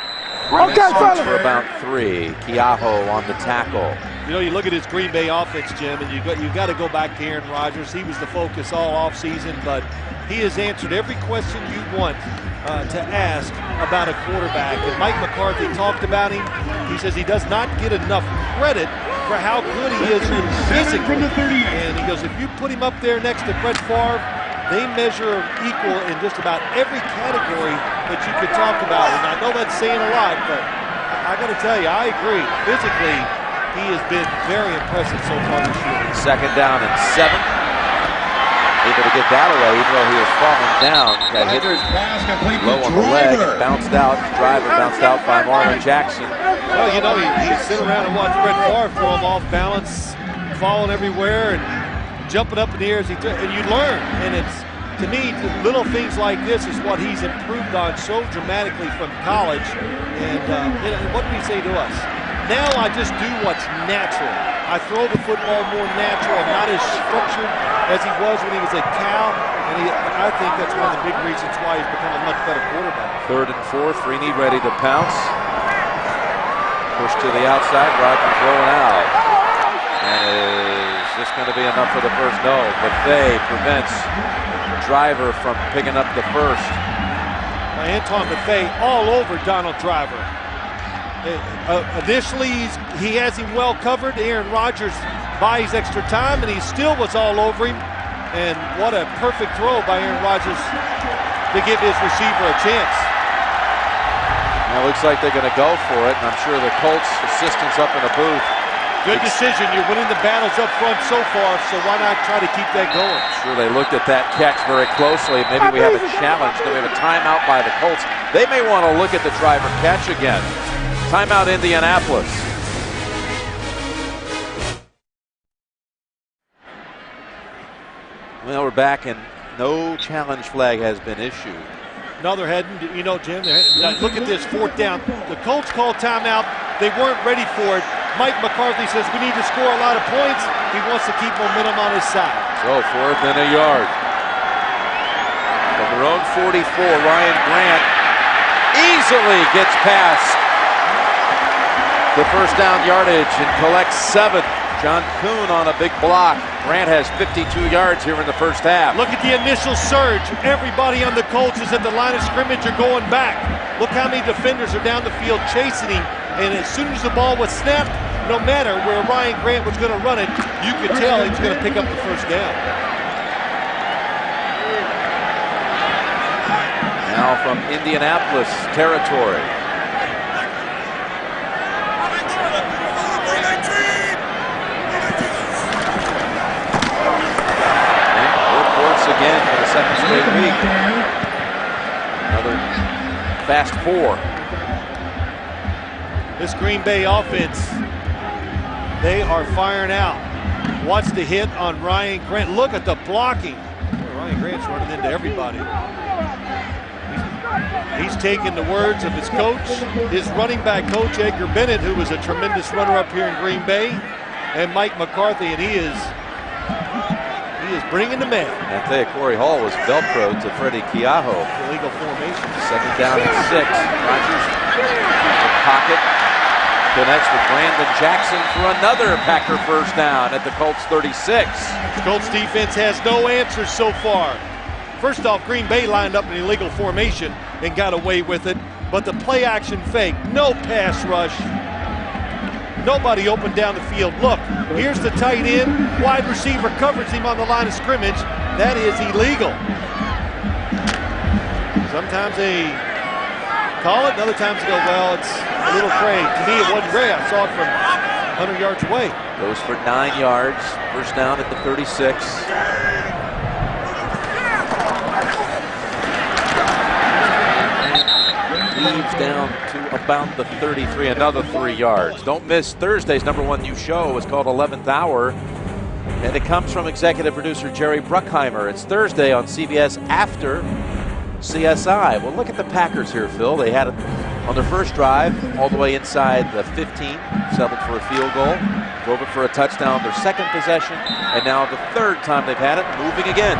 Okay, for about 3. Keaho on the tackle. You know, you look at his Green Bay offense, Jim, and you've got to go back to Aaron Rodgers. He was the focus all offseason, but he has answered every question you want to ask about a quarterback. And Mike McCarthy talked about him. He says he does not get enough credit for how good he is physically. And he goes, if you put him up there next to Brett Favre, they measure equal in just about every category that you could talk about. And I know that's saying a lot, but I got to tell you, I agree. Physically, he has been very impressive so far this year. Second down and 7. Able to get that away, even though he was falling down. Got hit low on the leg, bounced out. Driver bounced out by Marlon Jackson. Well, you know, he sit around and watch Brett Favre throw him off balance, falling everywhere, and jumping up in the air as and you learn. And it's, to me, little things like this is what he's improved on so dramatically from college. And what did he say to us? Now I just do what's natural. I throw the football more natural. I'm not as structured as he was when he was at Cal. And I think that's one of the big reasons why he's become a much better quarterback. 3rd and 4. Freeney ready to pounce. Push to the outside. Rodgers rolling out. And is this going to be enough for the first? No. Buffet prevents Driver from picking up the first. Antoine Mathey all over Donald Driver. Initially, he has him well covered. Aaron Rodgers buys extra time, and he still was all over him. And what a perfect throw by Aaron Rodgers to give his receiver a chance. Now it looks like they're going to go for it, and I'm sure the Colts assistants up in the booth. Good decision. You're winning the battles up front so far, so why not try to keep that going? Sure, they looked at that catch very closely. Maybe we have a challenge. Then we have a timeout by the Colts. They may want to look at the driver catch again. Timeout, Indianapolis. Well, we're back, and no challenge flag has been issued. No, there hadn't. You know, Jim, look at this, 4th down. The Colts called timeout. They weren't ready for it. Mike McCarthy says we need to score a lot of points. He wants to keep momentum on his side. So 4th and a yard. From their own 44, Ryan Grant easily gets past the first down yardage and collects 7. John Kuhn on a big block. Grant has 52 yards here in the first half. Look at the initial surge. Everybody on the Colts is at the line of scrimmage or going back. Look how many defenders are down the field chasing him. And as soon as the ball was snapped, no matter where Ryan Grant was going to run it, you could tell he was going to pick up the first down. Now from Indianapolis territory. Again for the 2nd straight week. Another fast 4. This Green Bay offense, they are firing out. Watch the hit on Ryan Grant. Look at the blocking. Ryan Grant's running into everybody. He's taking the words of his coach, his running back coach, Edgar Bennett, who was a tremendous runner up here in Green Bay, and Mike McCarthy, and he is bringing the man. I tell you, Corey Hall was Velcro to Freddie Keaho. Illegal formation. 2nd down and 6. Rodgers in the pocket. Connects with Brandon Jackson for another Packer first down at the Colts 36. The Colts defense has no answers so far. First off, Green Bay lined up in illegal formation and got away with it. But the play action fake, no pass rush. Nobody open down the field. Look, here's the tight end. Wide receiver covers him on the line of scrimmage. That is illegal. Sometimes they call it, and other times they go, well, it's a little gray. To me, it wasn't gray. I saw it from 100 yards away. Goes for 9 yards. First down at the 36. Leaves down to about the 33, another 3 yards. Don't miss Thursday's #1 new show. It's called 11th Hour, and it comes from executive producer Jerry Bruckheimer. It's Thursday on CBS after CSI. Well, look at the Packers here, Phil. They had it on their first drive all the way inside the 15, settled for a field goal, drove it for a touchdown their 2nd possession, and now the 3rd time they've had it, moving again.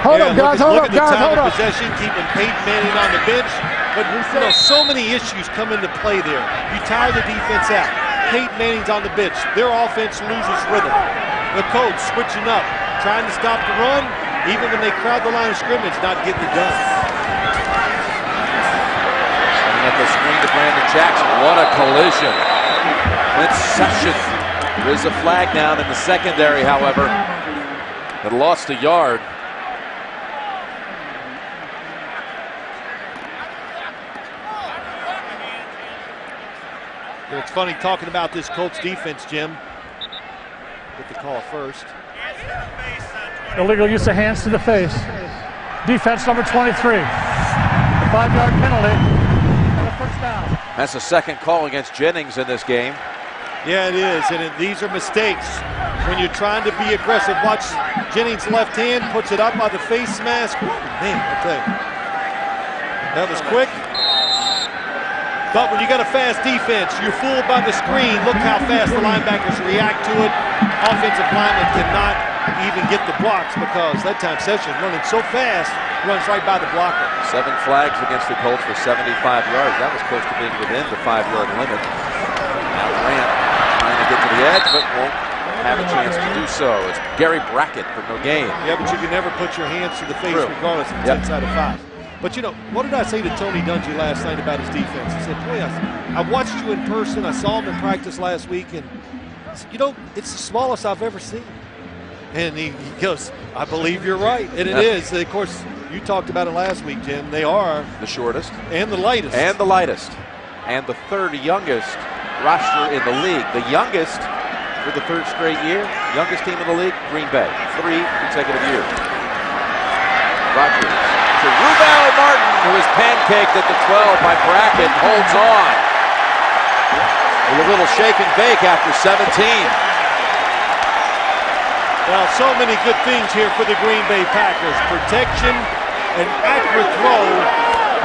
Hold up, guys, hold look up, at the guys, time hold of up. possession, keeping Peyton Manning on the bench. But you know, so many issues come into play there. You tire the defense out. Peyton Manning's on the bench. Their offense loses rhythm. The Colts switching up, trying to stop the run, even when they crowd the line of scrimmage, not getting it done. At the screen to Brandon Jackson. What a collision. Clint Session. There's a flag down in the secondary, however. It lost a yard. It's funny talking about this Colts defense, Jim. Get the call first. Illegal use of hands to the face. Defense number 23. 5-yard penalty. And a first down. That's the 2nd call against Jennings in this game. Yeah, it is, and these are mistakes. When you're trying to be aggressive, watch Jennings' left hand, puts it up by the face mask. Man, I tell you. That was quick. But when you got a fast defense, you're fooled by the screen. Look how fast the linebackers react to it. Offensive linemen cannot even get the blocks because that time Session running so fast, runs right by the blocker. 7 flags against the Colts for 75 yards. That was close to being within the 5-yard limit. Now Grant trying to get to the edge, but won't have a chance to do so. It's Gary Brackett for no gain. Yeah, but you can never put your hands to the face True. regardless if it's inside of 5. But, you know, what did I say to Tony Dungy last night about his defense? He said, boy, I watched you in person. I saw him in practice last week, and, you know, it's the smallest I've ever seen. And he goes, I believe you're right. And it is. Of course, you talked about it last week, Jim. They are the shortest. And the lightest. And the lightest. And the third youngest roster in the league. The youngest for the third straight year. Youngest team in the league, Green Bay. 3 consecutive years. Rodgers to Rubel Martin, who is pancaked at the 12 by Brackett, holds on. With a little shake and bake after 17. Well, so many good things here for the Green Bay Packers. Protection, an accurate throw.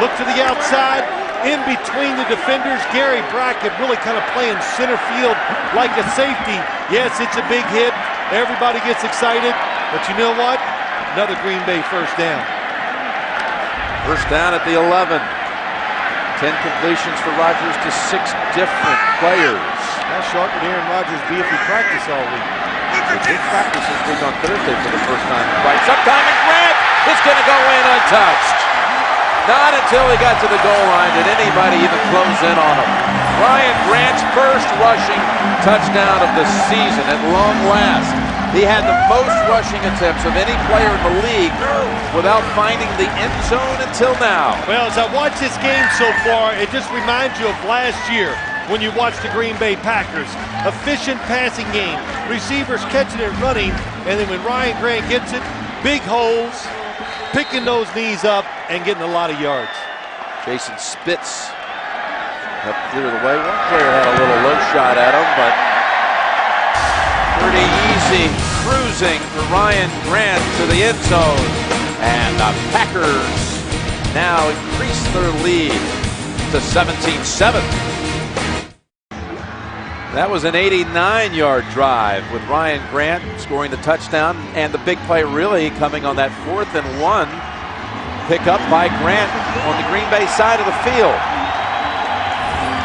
Look to the outside, in between the defenders. Gary Brackett really kind of playing center field like a safety. Yes, it's a big hit. Everybody gets excited. But you know what? Another Green Bay first down. First down at the 11. 10 completions for Rodgers to 6 different players. How sharp would Aaron Rodgers be if he practiced all week? He did practice this week on Thursday for the first time. Right, sometime, and Grant is going to go in untouched. Not until he got to the goal line did anybody even close in on him. Ryan Grant's first rushing touchdown of the season at long last. He had the most rushing attempts of any player in the league without finding the end zone until now. Well, as I watch this game so far, it just reminds you of last year when you watch the Green Bay Packers. Efficient passing game, receivers catching it running, and then when Ryan Grant gets it, big holes, picking those knees up and getting a lot of yards. Jason Spitz helped clear the way. One player had a little low shot at him, but pretty easy cruising for Ryan Grant to the end zone. And the Packers now increase their lead to 17-7. That was an 89-yard drive with Ryan Grant scoring the touchdown, and the big play really coming on that 4th and 1 pick up by Grant on the Green Bay side of the field.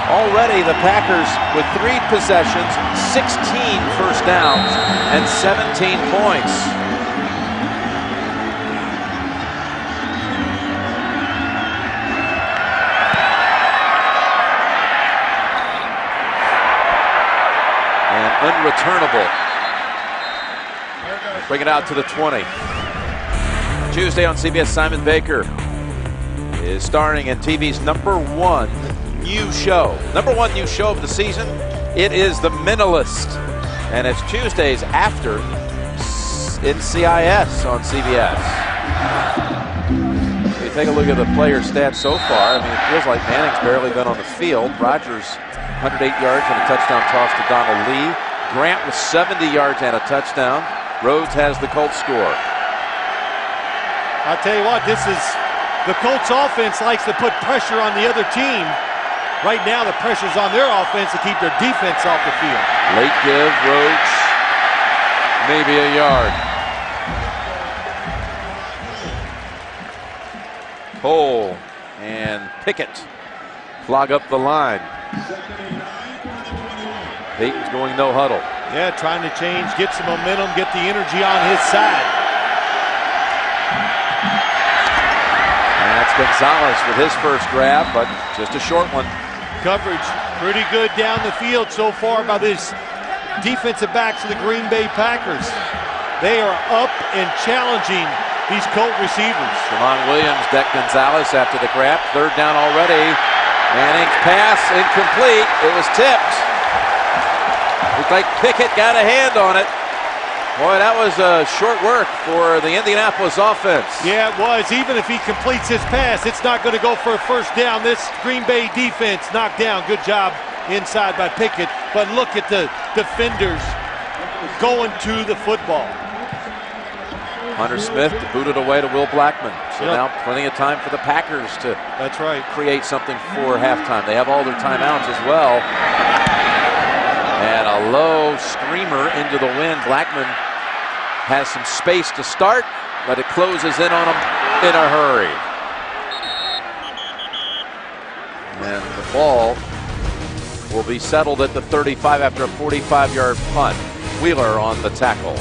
Already the Packers with 3 possessions, 16 first downs, and 17 points. Unreturnable. Bring it out to the 20. Tuesday on CBS, Simon Baker is starring in TV's #1 new show. #1 new show of the season. It is The Mentalist. And it's Tuesdays after NCIS on CBS. If you take a look at the player stats so far, I mean, it feels like Manning's barely been on the field. Rodgers, 108 yards and a touchdown toss to Donald Lee. Grant with 70 yards and a touchdown. Rhodes has the Colts score. I'll tell you what, this is the Colts offense likes to put pressure on the other team. Right now, the pressure's on their offense to keep their defense off the field. Late give, Rhodes, maybe a yard. Cole and Pickett clog up the line. Peyton's going no huddle. Yeah, trying to change, get some momentum, get the energy on his side. And that's Gonzalez with his first grab, but just a short one. Coverage pretty good down the field so far by this defensive backs of the Green Bay Packers. They are up and challenging these Colt receivers. Jamon Williams decked Gonzalez after the grab. 3rd down already. Manning's pass incomplete. It was tipped. Looked like Pickett got a hand on it. Boy, that was short work for the Indianapolis offense. Yeah, it was. Even if he completes his pass, it's not going to go for a first down. This Green Bay defense knocked down. Good job inside by Pickett. But look at the defenders going to the football. Hunter Smith booted away to Will Blackman. So now plenty of time for the Packers to create something for halftime. They have all their timeouts as well. And a low streamer into the wind. Blackman has some space to start, but it closes in on him in a hurry. And the ball will be settled at the 35 after a 45-yard punt. Wheeler on the tackle.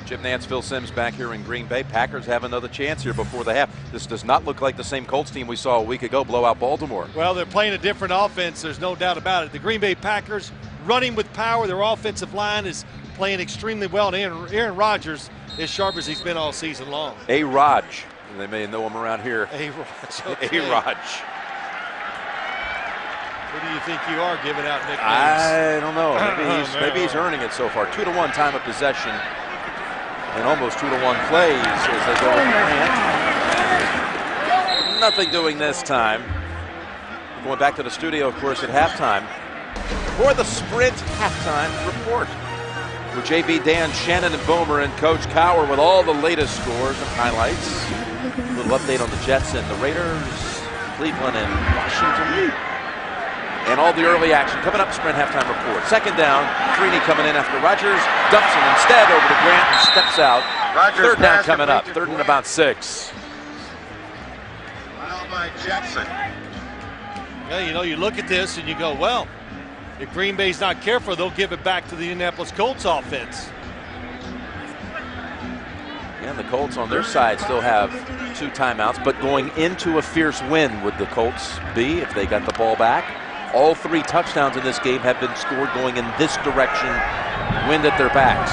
Jim Nance, Phil Simms back here in Green Bay. Packers have another chance here before the half. This does not look like the same Colts team we saw a week ago blow out Baltimore. Well, they're playing a different offense. There's no doubt about it. The Green Bay Packers running with power. Their offensive line is playing extremely well. And Aaron Rodgers, as sharp as he's been all season long. A-Raj. They may know him around here. A-Raj. Okay. A-Raj. What do you think you are giving out nicknames? I don't know. Maybe he's earning it so far. 2-1 time of possession. And almost 2-1 plays as they go with Grant. Nothing doing this time. Going back to the studio, of course, at halftime for the Sprint halftime report. With JB, Dan, Shannon, and Boomer, and Coach Cowher with all the latest scores and highlights. A little update on the Jets and the Raiders, Cleveland and Washington. And all the early action coming up. Sprint halftime report. Second down. Freeney coming in after Rodgers. Dumps him instead over to Grant and steps out. Third down coming up. Third and about 6. By Jackson. Yeah, you know, you look at this and you go, well, if Green Bay's not careful, they'll give it back to the Indianapolis Colts offense. And the Colts on their side still have 2 timeouts, but going into a fierce win would the Colts be if they got the ball back. All 3 touchdowns in this game have been scored going in this direction, wind at their backs.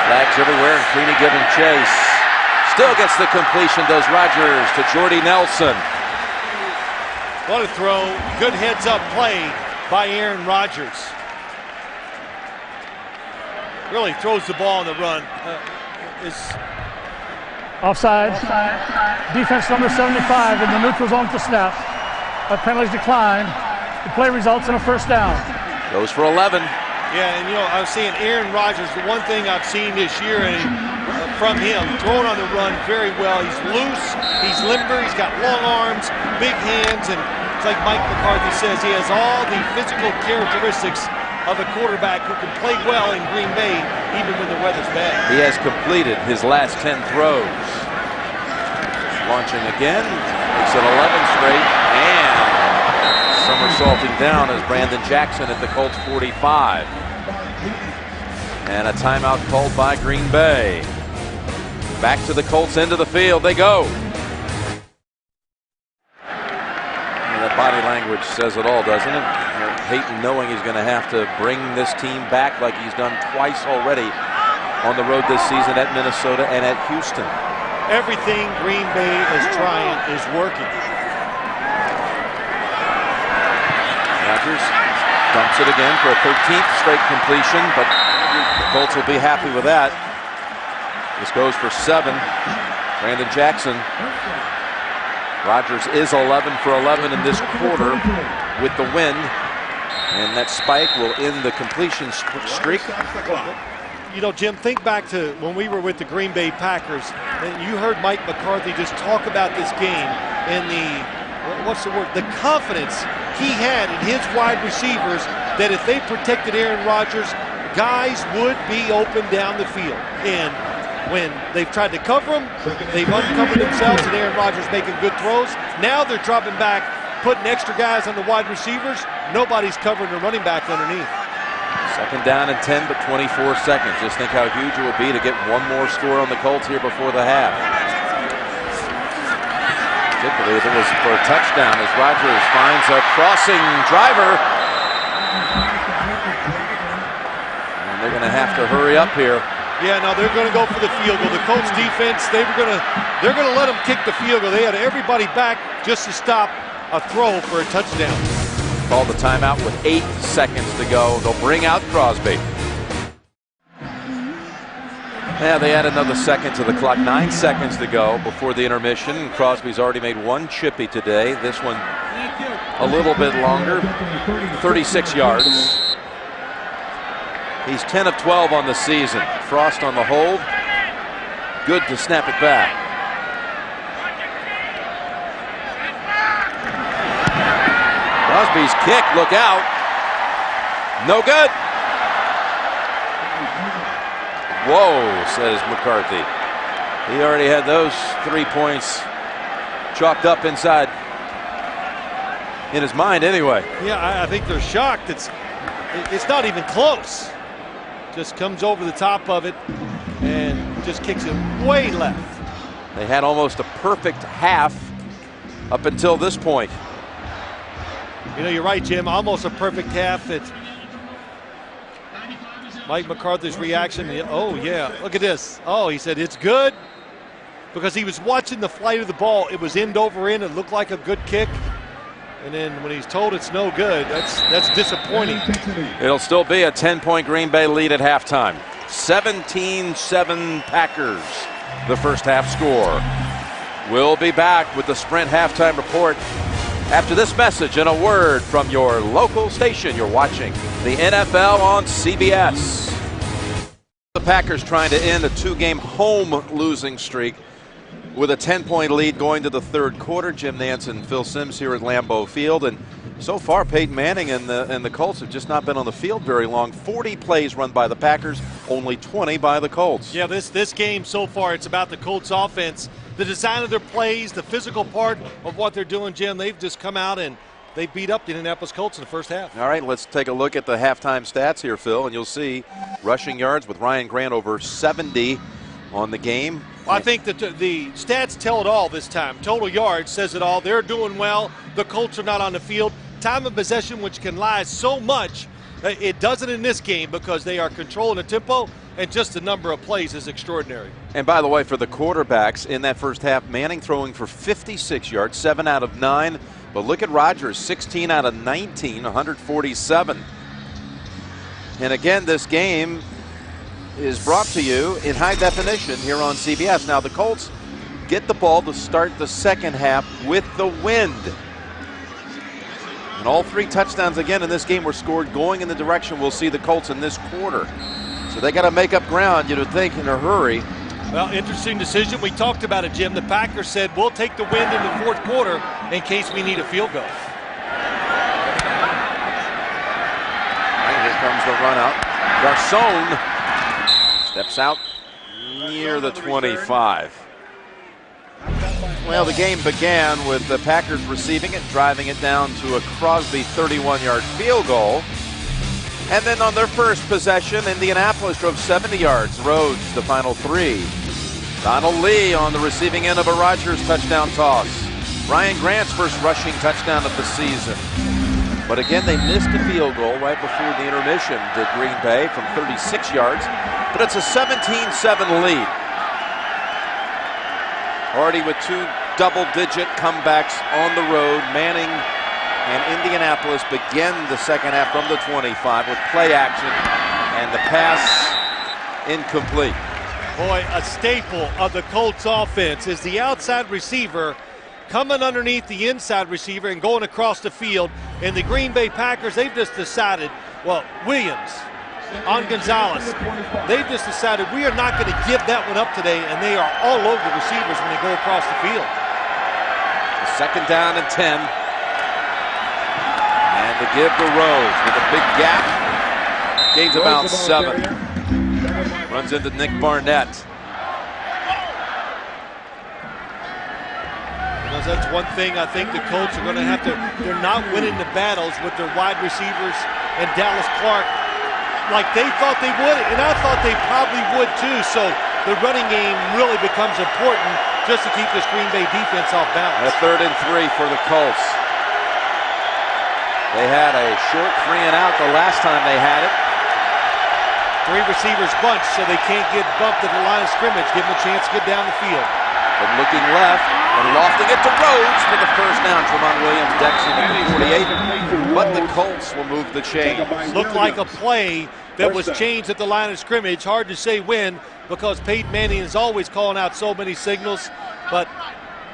Flags everywhere, and Freeney giving chase. Still gets the completion, does Rodgers to Jordy Nelson. What a throw. Good heads-up play by Aaron Rodgers. Really throws the ball on the run. Offside. Defense number 75 in the neutral zone to snap. Penalties declined. The play results in a first down. Goes for 11. Yeah, and you know, I was saying Aaron Rodgers, the one thing I've seen this year from him, throwing on the run very well. He's loose, he's limber, he's got long arms, big hands, and it's like Mike McCarthy says, he has all the physical characteristics of a quarterback who can play well in Green Bay even when the weather's bad. He has completed his last 10 throws. Launching again, makes it 11 straight, and somersaulting down as Brandon Jackson at the Colts 45. And a timeout called by Green Bay. Back to the Colts end of the field they go. And that body language says it all, doesn't it? Hayton knowing he's going to have to bring this team back like he's done twice already on the road this season at Minnesota and at Houston. Everything Green Bay is trying is working. Rodgers dumps it again for a 13th straight completion, but the Colts will be happy with that. This goes for 7. Brandon Jackson. Rodgers is 11 for 11 in this quarter with the win. And that spike will end the completion streak. You know, Jim, think back to when we were with the Green Bay Packers, and you heard Mike McCarthy just talk about this game and the confidence he had in his wide receivers that if they protected Aaron Rodgers, guys would be open down the field. And when they've tried to cover him, they've uncovered themselves, and Aaron Rodgers making good throws. Now they're dropping back, putting extra guys on the wide receivers. Nobody's covering the running back underneath. Second down and 10, but 24 seconds. Just think how huge it would be to get one more score on the Colts here before the half. Particularly if it was for a touchdown as Rodgers finds a crossing driver. And they're going to have to hurry up here. Yeah, no, they're going to go for the field goal. The Colts defense, they're going to let them kick the field goal. They had everybody back just to stop a throw for a touchdown. Call the timeout with 8 seconds to go. They'll bring out Crosby. Yeah, they add another second to the clock. 9 seconds to go before the intermission. Crosby's already made 1 chippy today. This one a little bit longer, 36 yards. He's 10 of 12 on the season. Frost on the hold. Good to snap it back. Crosby's kick, look out. No good. Whoa, says McCarthy. He already had those 3 points chalked up inside in his mind anyway. Yeah, I think they're shocked. It's not even close. Just comes over the top of it and just kicks it way left. They had almost a perfect half up until this point. You know, you're right, Jim. Almost a perfect half. It's Mike McCarthy's reaction. Oh, yeah. Look at this. Oh, he said it's good because he was watching the flight of the ball. It was end over end. It looked like a good kick. And then when he's told it's no good, that's disappointing. It'll still be a 10-point Green Bay lead at halftime. 17-7 Packers, the first half score. We'll be back with the Sprint halftime report after this message and a word from your local station. You're watching the NFL on CBS. The Packers trying to end a 2-game home losing streak with a 10-point lead going to the third quarter. Jim Nantz and Phil Simms here at Lambeau Field. And so far, Peyton Manning and the Colts have just not been on the field very long. 40 plays run by the Packers, only 20 by the Colts. Yeah, this game so far, it's about the Colts offense. The design of their plays, the physical part of what they're doing, Jim. They've just come out and they beat up the Indianapolis Colts in the first half. All right, let's take a look at the halftime stats here, Phil, and you'll see rushing yards with Ryan Grant over 70 on the game. Well, I think that the stats tell it all this time. Total yards says it all. They're doing well. The Colts are not on the field. Time of possession, which can lie so much, it doesn't in this game because they are controlling the tempo, and just the number of plays is extraordinary. And by the way, for the quarterbacks in that first half, Manning throwing for 56 yards, 7 out of 9. But look at Rodgers, 16 out of 19, 147. And again, this game is brought to you in high definition here on CBS. Now, the Colts get the ball to start the second half with the wind. And all 3 touchdowns again in this game were scored going in the direction we'll see the Colts in this quarter. So they got to make up ground, you'd think, in a hurry. Well, interesting decision. We talked about it, Jim. The Packers said, we'll take the wind in the fourth quarter in case we need a field goal. And here comes the run out. Garcon steps out near the 25. Well, the game began with the Packers receiving it, driving it down to a Crosby 31-yard field goal. And then on their first possession, Indianapolis drove 70 yards. Rhodes, the final 3. Donald Lee on the receiving end of a Rodgers touchdown toss. Ryan Grant's first rushing touchdown of the season. But again, they missed a field goal right before the intermission to Green Bay from 36 yards. But it's a 17-7 lead. Already with 2 double-digit comebacks on the road, Manning and Indianapolis begin the second half from the 25 with play action, and the pass incomplete. Boy, a staple of the Colts offense is the outside receiver coming underneath the inside receiver and going across the field. And the Green Bay Packers, they've just decided, well, Williams on Gonzalez, they've just decided we are not going to give that one up today, and they are all over the receivers when they go across the field. Second down and 10. And to give to Rhodes with a big gap. Gains about 7. Runs into Nick Barnett. That's one thing I think the Colts are going to have to, they're not winning the battles with their wide receivers and Dallas Clark like they thought they would, and I thought they probably would too. So the running game really becomes important just to keep this Green Bay defense off balance. A 3rd and 3 for the Colts. They had a short 3 and out the last time they had it. 3 receivers bunched so they can't get bumped at the line of scrimmage, give them a chance to get down the field. But looking left and lofting it to Rhodes for the first down. Tremont Williams decks him at the 48. But the Colts will move the chain. Looked like a play that was changed at the line of scrimmage. Hard to say when because Peyton Manning is always calling out so many signals. But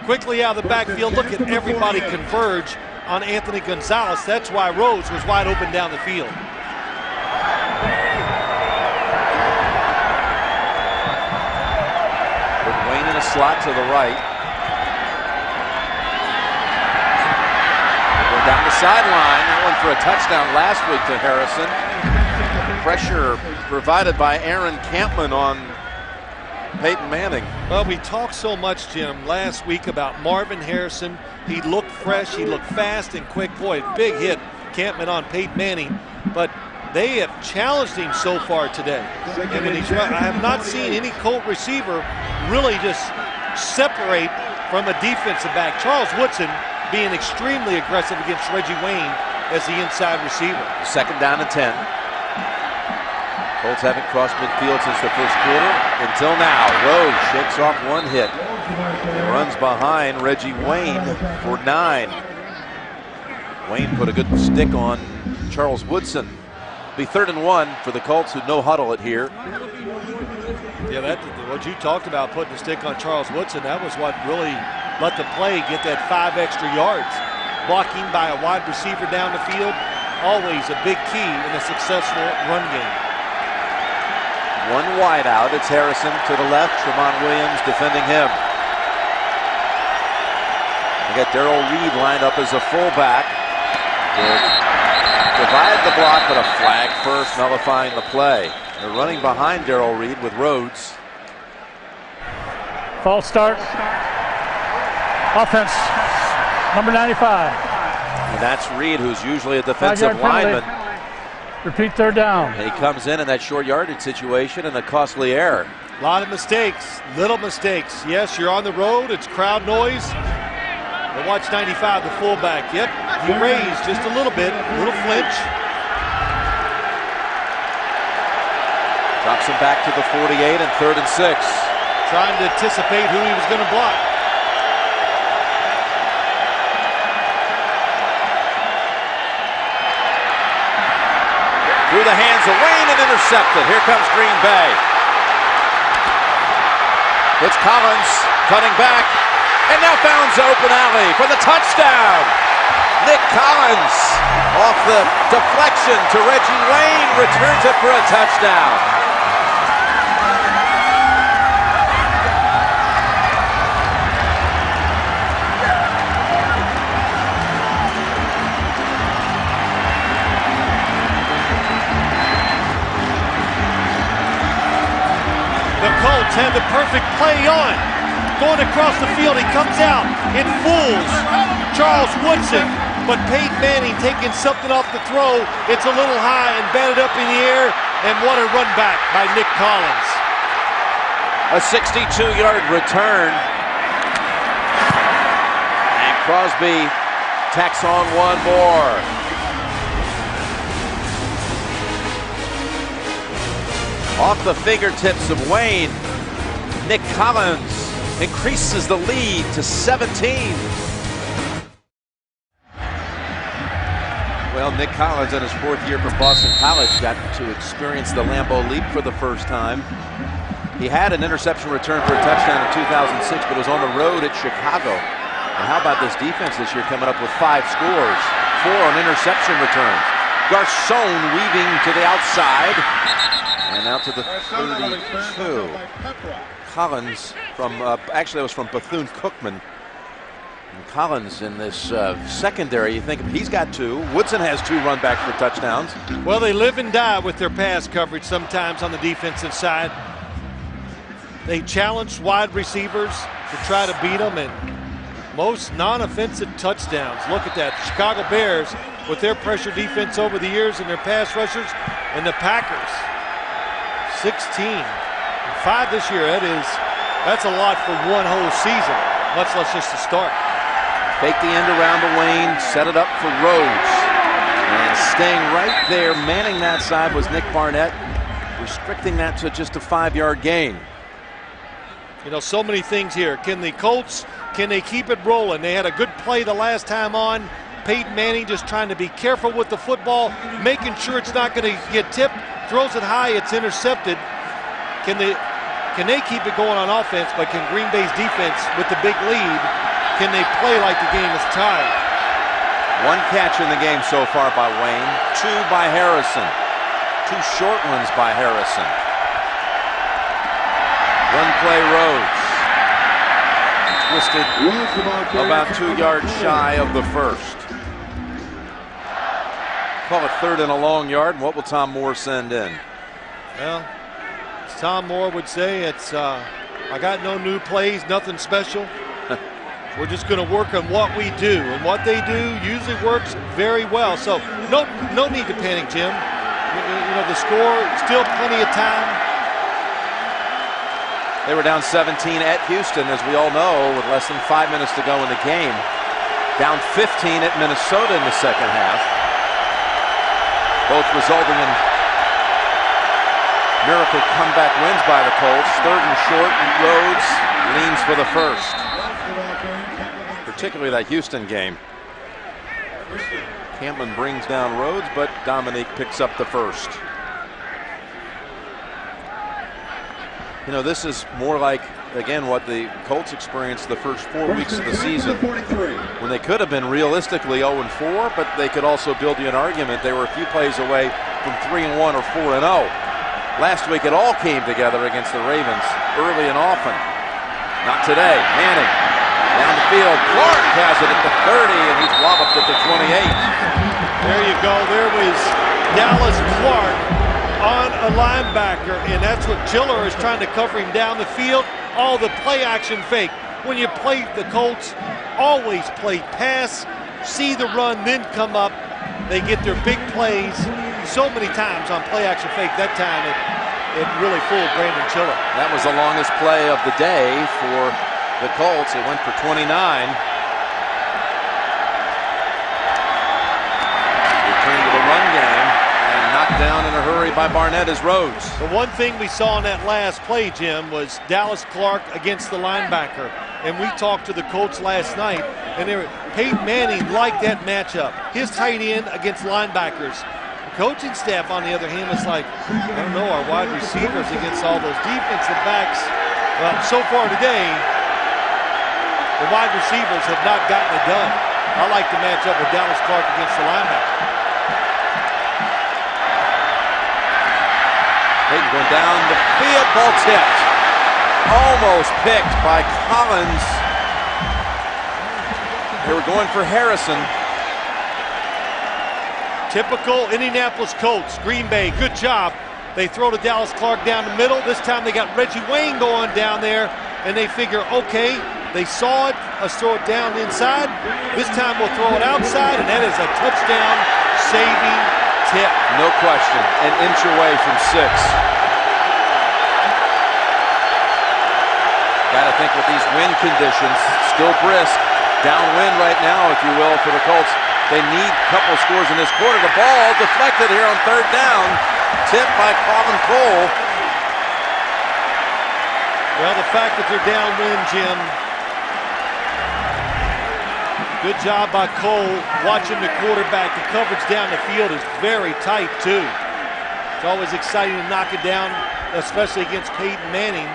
quickly out of the backfield, look at everybody converge on Anthony Gonzalez. That's why Rhodes was wide open down the field. Wayne in a slot to the right. Going down the sideline. That one for a touchdown last week to Harrison. Pressure provided by Aaron Campman on Peyton Manning. Well, we talked so much, Jim, last week about Marvin Harrison. He looked fresh. He looked fast and quick. Boy, big hit, Campman on Peyton Manning. But they have challenged him so far today. And when I have not seen any Colt receiver really just separate from a defensive back. Charles Woodson being extremely aggressive against Reggie Wayne as the inside receiver. 2nd down and 10. Colts haven't crossed midfield since the first quarter until now. Rhodes shakes off one hit. Runs behind Reggie Wayne for 9. Wayne put a good stick on Charles Woodson. Be 3rd and 1 for the Colts, who no huddle it here. Yeah, what you talked about, putting a stick on Charles Woodson, that was what really let the play get that 5 extra yards. Blocking by a wide receiver down the field, always a big key in a successful run game. One wide out. It's Harrison to the left. Tramon Williams defending him. We got Darrell Reed lined up as a fullback. Divide the block, but a flag first, nullifying the play. They're running behind Darrell Reed with Rhodes. False start. Offense, number 95. And that's Reed, who's usually a defensive 5-yard penalty. lineman. Repeat 3rd down. And he comes in that short yardage situation and a costly error. A lot of mistakes, little mistakes. Yes, you're on the road, it's crowd noise. But watch 95, the fullback. Yep, he raised just a little bit, a little flinch. Drops him back to the 48 and 3rd and 6. Trying to anticipate who he was going to block. Through the hands of Wayne and intercepted. Here comes Green Bay. It's Collins cutting back and now founds open alley for the touchdown. Nick Collins off the deflection to Reggie Wayne, returns it for a touchdown. The Colts had the perfect play on. Going across the field, he comes out. It fools Charles Woodson, but Peyton Manning taking something off the throw. It's a little high and batted up in the air, and what a run back by Nick Collins. A 62-yard return. And Crosby tacks on one more. Off the fingertips of Wayne, Nick Collins increases the lead to 17. Well, Nick Collins in his 4th year from Boston College got to experience the Lambeau Leap for the first time. He had an interception return for a touchdown in 2006, but was on the road at Chicago. And how about this defense this year, coming up with 5 scores, 4 on interception returns. Garcon weaving to the outside. And out to the 32. Collins from, actually it was from Bethune-Cookman. And Collins in this secondary, you think he's got 2. Woodson has 2 run backs for touchdowns. Well, they live and die with their pass coverage sometimes on the defensive side. They challenge wide receivers to try to beat them, and most non-offensive touchdowns. Look at that. Chicago Bears with their pressure defense over the years and their pass rushers, and the Packers 16 and 5 this year. That's a lot for one whole season, much less just to start. Fake the end around to Wayne, set it up for Rhodes. And staying right there, manning that side was Nick Barnett, restricting that to just a 5-yard gain. You know, so many things here. Can the Colts, can they keep it rolling? They had a good play the last time on. Peyton Manning just trying to be careful with the football, making sure it's not going to get tipped. Throws it high, it's intercepted. Can they keep it going on offense? But can Green Bay's defense, with the big lead, can they play like the game is tied? 1 catch in the game so far by Wayne, 2 by Harrison. 2 short ones by Harrison. Run play Rhodes. Twisted about 2 yards shy of the first. Call it 3rd and a long yard. And what will Tom Moore send in? Well, as Tom Moore would say, it's I got no new plays, nothing special. We're just going to work on what we do, and what they do usually works very well. So no need to panic, Jim. You know, the score, still plenty of time. They were down 17 at Houston, as we all know, with less than 5 minutes to go in the game. Down 15 at Minnesota in the second half. Both resulting in miracle comeback wins by the Colts. Third and short, and Rhodes leans for the first. Particularly that Houston game. Hamlin brings down Rhodes, but Dominique picks up the first. You know, this is more like, again, what the Colts experienced the first 4 weeks of the season, when they could have been realistically 0-4, but they could also build you an argument. They were a few plays away from 3-1 or 4-0. Last week it all came together against the Ravens early and often. Not today. Manning down the field. Clark has it at the 30, and he's walloped at the 28. There you go. There was Dallas Clark on a linebacker, and that's what Chiller is trying to cover him down the field. All the play action fake. When you play the Colts, always play pass, see the run, then come up. They get their big plays so many times on play action fake. That time it really fooled Brandon Chiller. That was the longest play of the day for the Colts. It went for 29. Return to the run game, and knocked down in a hurry by Barnett as Rhodes. The one thing we saw in that last play, Jim, was Dallas Clark against the linebacker. And we talked to the Colts last night, and Peyton Manning liked that matchup. His tight end against linebackers. The coaching staff, on the other hand, was like, I don't know, our wide receivers against all those defensive backs. Well, so far today, the wide receivers have not gotten it done. I like the matchup with Dallas Clark against the linebacker. Peyton going down the field, ball tipped. Almost picked by Collins. They were going for Harrison. Typical Indianapolis Colts. Green Bay, good job. They throw to Dallas Clark down the middle. This time they got Reggie Wayne going down there, and they figure, okay, they saw it, let's throw it down inside. This time we'll throw it outside, and that is a touchdown saving tip. No question, an inch away from 6. Got to think with these wind conditions, still brisk, downwind right now, if you will, for the Colts. They need a couple of scores in this quarter. The ball deflected here on third down, tipped by Colin Cole. Well, the fact that they're downwind, Jim, good job by Cole watching the quarterback. The coverage down the field is very tight, too. It's always exciting to knock it down, especially against Peyton Manning.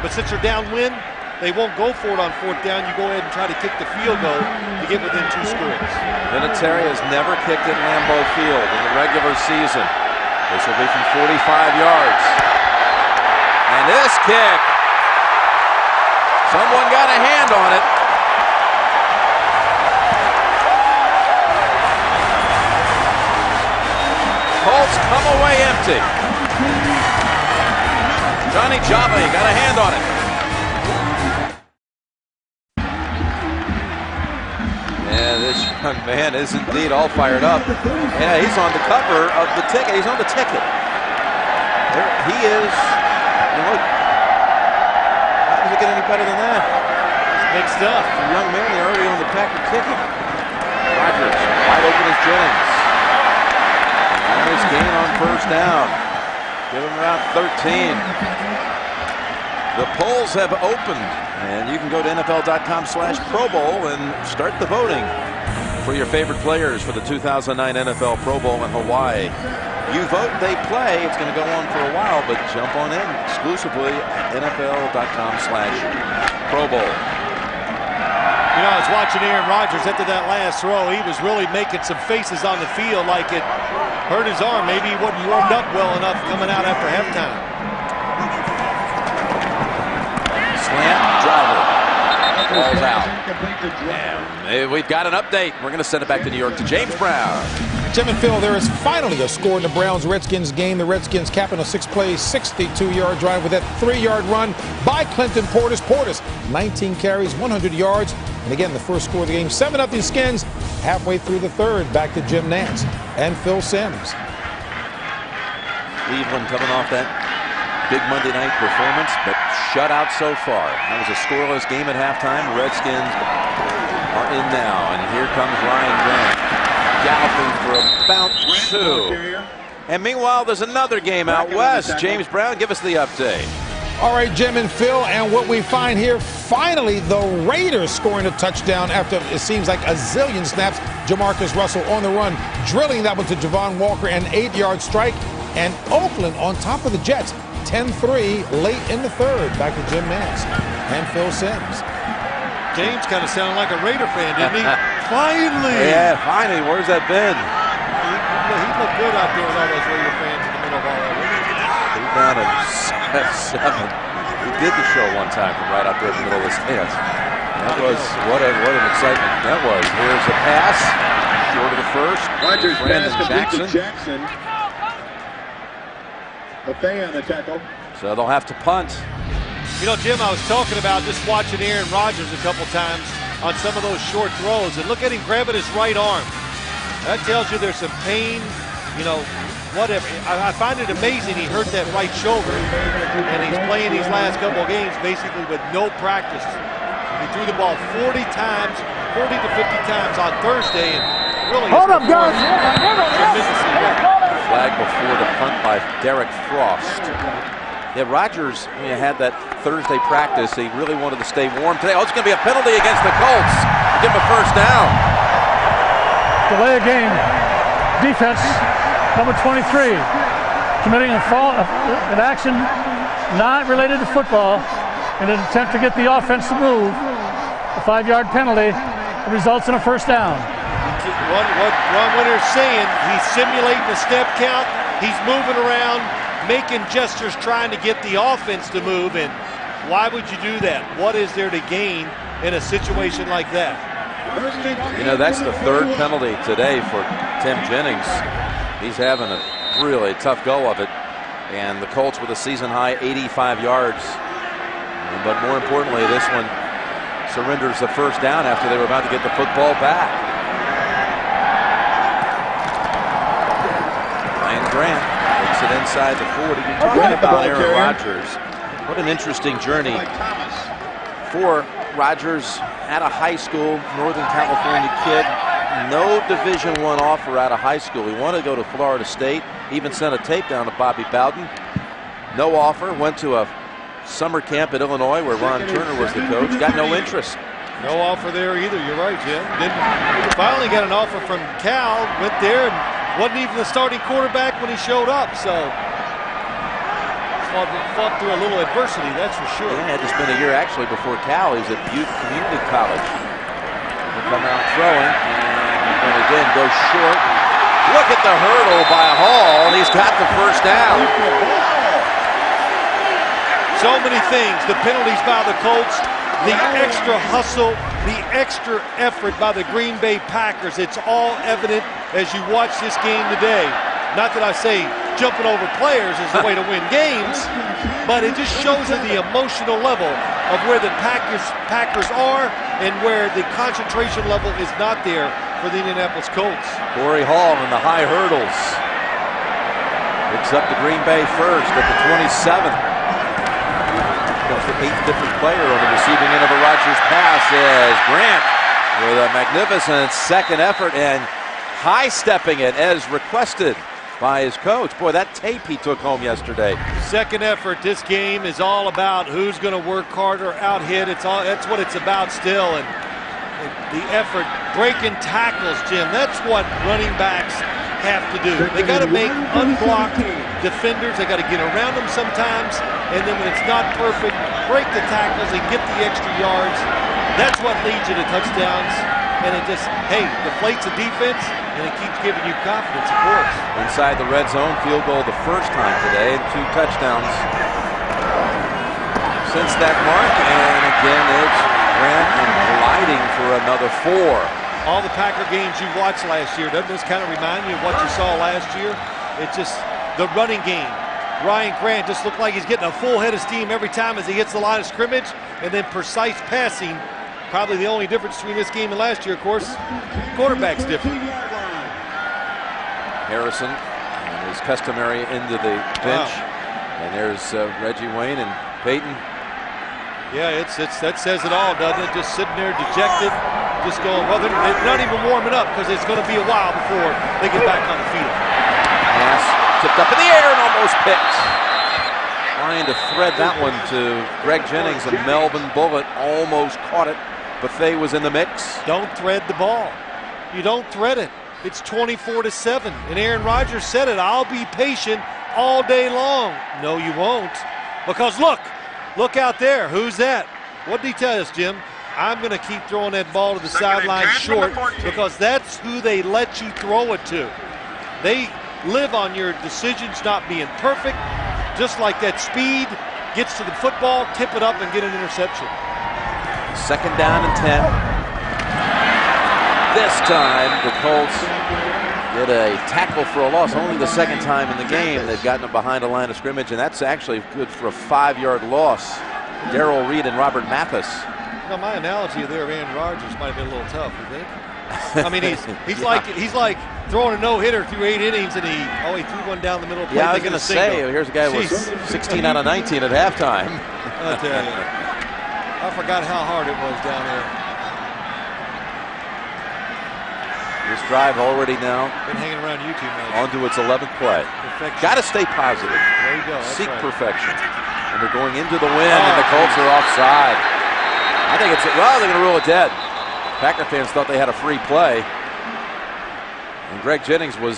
But since they're downwind, they won't go for it on fourth down. You go ahead and try to kick the field goal to get within 2 scores. Vinatieri has never kicked at Lambeau Field in the regular season. This will be from 45 yards. And this kick, someone got a hand on it. Colts come away empty. Johnny Jolly got a hand on it. Yeah, this young man is indeed all fired up. Yeah, he's on the cover of the ticket. He's on the ticket. There he is. You know, how does it get any better than that? It's big stuff. The young man, they're already on the Packer ticket. Rodgers, wide open as Jennings. Nice gain on first down. Give him around 13. The polls have opened, and you can go to NFL.com/Pro Bowl and start the voting for your favorite players for the 2009 NFL Pro Bowl in Hawaii. You vote, they play. It's going to go on for a while, but jump on in exclusively at NFL.com/Pro Bowl. You know, I was watching Aaron Rodgers after that last throw. He was really making some faces on the field like it hurt his arm. Maybe he wasn't warmed up well enough coming out after halftime. Slant, driver. Ball's out. And we've got an update. We're going to send it back to New York to James Brown. Jim and Phil, there is finally a score in the Browns-Redskins game. The Redskins capping a 6-play, 62-yard drive with that 3-yard run by Clinton Portis. Portis, 19 carries, 100 yards. And again, the first score of the game, 7-0 Skins. Halfway through the third, back to Jim Nantz and Phil Simms. Cleveland coming off that big Monday night performance, but shut out so far. That was a scoreless game at halftime. The Redskins are in now, and here comes Ryan Grant, galloping for about 2. And meanwhile, there's another game out west. James Brown, give us the update. All right, Jim and Phil, and what we find here, finally, the Raiders scoring a touchdown after it seems like a zillion snaps. Jamarcus Russell on the run, drilling that one to Javon Walker, an 8-yard strike. And Oakland on top of the Jets, 10-3 late in the third. Back to Jim Nantz and Phil Simms. James kind of sounded like a Raider fan, didn't he? Finally! Yeah, finally. Where's that been? He looked good out there with all those Raider fans in the middle of all that. He's down at 7. He did the show one time from right out there in the middle of the stands. That was, what an excitement that was. Here's a pass, short of the first. Rodgers Brandon pass to Jackson. Buffet on the tackle. So they'll have to punt. You know, Jim, I was talking about just watching Aaron Rodgers a couple times on some of those short throws, and look at him grabbing his right arm. That tells you there's some pain, you know, whatever. I find it amazing he hurt that right shoulder, and he's playing these last couple of games basically with no practice. He threw the ball 40 times, 40 to 50 times on Thursday, and really Hold up, guys. tremendously well. Flag before the punt by Derek Frost. Yeah, Rodgers had that Thursday practice. He really wanted to stay warm today. Oh, it's going to be a penalty against the Colts. Give him a first down. Delay of game. Defense, number 23, committing an action not related to football in an attempt to get the offense to move. A 5-yard penalty results in a first down. What Ron Winter's saying, he's simulating the step count. He's moving around, making gestures, trying to get the offense to move. And why would you do that? What is there to gain in a situation like that? You know, that's the third penalty today for Tim Jennings. He's having a really tough go of it. And the Colts with a season-high 85 yards. But more importantly, this one surrenders the first down after they were about to get the football back. Ryan Grant takes it inside the 40. You're talking about Aaron Rodgers. What an interesting journey for Rodgers. At a high school, Northern California kid, no Division I offer out of high school. He wanted to go to Florida State, even sent a tape down to Bobby Bowden. No offer, went to a summer camp at Illinois where Ron Turner was the coach, got no interest. No offer there either, you're right, Jim. Finally got an offer from Cal, went there and wasn't even the starting quarterback when he showed up, so fought through a little adversity, that's for sure. Yeah, it had just been a year actually before Cal. He's at Butte Community College. He'll come out throwing, and again goes short. Look at the hurdle by Hall, and he's got the first down. So many things, the penalties by the Colts, the extra hustle, the extra effort by the Green Bay Packers. It's all evident as you watch this game today. Not that I say jumping over players is the way to win games, but it just shows you the emotional level of where the Packers are and where the concentration level is not there for the Indianapolis Colts. Corey Hall in the high hurdles. Picks up the Green Bay first at the 27th. That's the 8th different player on the receiving end of a Rodgers pass is Grant with a magnificent second effort and high-stepping it as requested by his coach. Boy, that tape he took home yesterday. Second effort. This game is all about who's going to work harder, out-hit. That's what it's about still. And the effort, breaking tackles, Jim. That's what running backs have to do. They got to make unblocked defenders. They got to get around them sometimes. And then when it's not perfect, break the tackles and get the extra yards. That's what leads you to touchdowns. And it just, hey, deflates the defense, and it keeps giving you confidence, of course. Inside the red zone, field goal the first time today, and 2 touchdowns since that mark. And again, it's Grant and gliding for another 4. all the Packer games you watched last year, doesn't this kind of remind you of what you saw last year? It's just the running game. Ryan Grant just looked like he's getting a full head of steam every time as he hits the line of scrimmage, and then precise passing. Probably the only difference between this game and last year, of course, quarterback's different. Harrison and his customary into the bench. Wow. And there's Reggie Wayne and Peyton. Yeah, that says it all, doesn't it? Just sitting there dejected, just going, well, they're not even warming up because it's going to be a while before they get back on the field. Pass tipped up in the air and almost picked. Trying to thread that one to Greg Jennings, and Melvin Bullitt almost caught it. Buffet was in the mix. Don't thread the ball. You don't thread it. It's 24-7. And Aaron Rodgers said it, I'll be patient all day long. No, you won't. Because look out there. Who's that? What did he tell us, Jim? I'm going to keep throwing that ball to the sideline short because that's who they let you throw it to. They live on your decisions not being perfect. Just like that speed, gets to the football, tip it up, and get an interception. 2nd down and 10. This time the Colts get a tackle for a loss. Only the 2nd time in the game they've gotten them behind a line of scrimmage, and that's actually good for a 5-yard loss. Darrell Reed and Robert Mathis. Now, my analogy there of Aaron Rodgers might have been a little tough, you think? I mean, he's like throwing a no-hitter through 8 innings, and he threw one down the middle of the plate. Yeah, I was going to say, here's a guy who was 16 out of 19 at halftime. I'll tell you. I forgot how hard it was down there. This drive already now been hanging around you too much. Onto its 11th play. Got to stay positive. There you go. Seek perfection. And they're going into the wind, and the Colts are offside. I think they're going to rule it dead. Packer fans thought they had a free play. And Greg Jennings was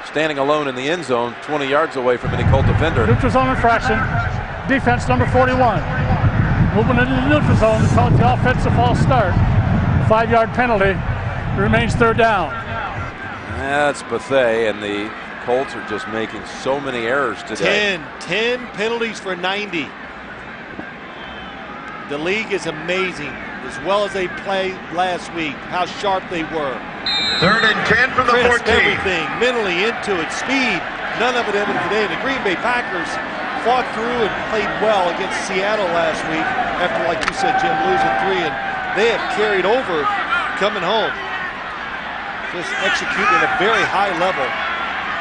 standing alone in the end zone, 20 yards away from any Colt defender. Neutral zone infraction. Defense number 41. Moving into the neutral zone to cause the offensive false start. 5-yard penalty. It remains 3rd down. That's Buffet, and the Colts are just making so many errors today. 10 penalties for 90. The league is amazing, as well as they played last week, how sharp they were. 3rd and 10 from the 14. Everything, mentally into it, speed, none of it evident today. The Green Bay Packers fought through and played well against Seattle last week after, like you said, Jim, losing 3, and they have carried over coming home. Just executing at a very high level.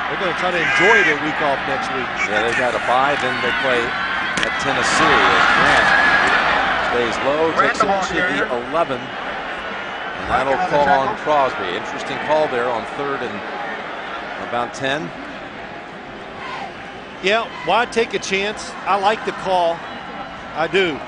They're going to try to enjoy their week off next week. Yeah, they've got a bye, then they play at Tennessee. Grant stays low, takes it to the 11, and that'll call on Crosby. Interesting call there on 3rd and about 10. Yeah, why take a chance? I like the call. I do.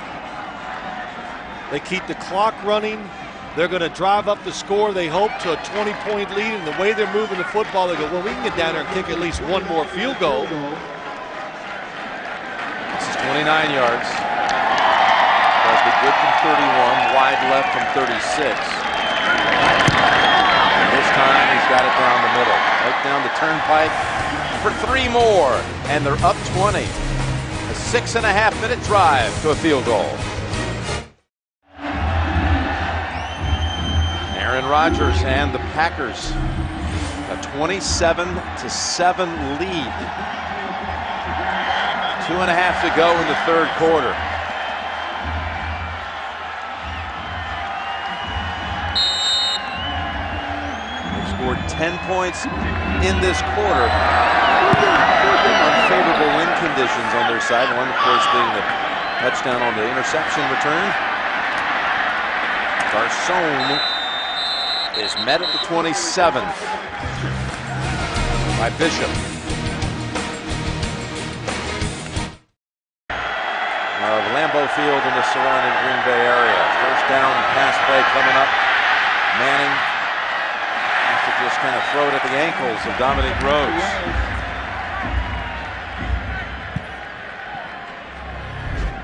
They keep the clock running. They're going to drive up the score, they hope, to a 20-point lead. And the way they're moving the football, they go, well, we can get down there and kick at least one more field goal. This is 29 yards. Crosby good from 31, wide left from 36. And this time he's got it down the middle. Right down the turnpike for 3 more. And they're up 20. A 6.5-minute drive to a field goal. Aaron Rodgers and the Packers a 27-7 lead. 2.5 to go in the 3rd quarter. They've scored 10 points in this quarter. Unfavorable wind conditions on their side. One, of course, being the touchdown on the interception return. Garcon is met at the 27th by Bishop. Of Lambeau Field in the surrounding Green Bay area. 1st down pass play coming up. Manning has to just kind of throw it at the ankles of Dominic Rose.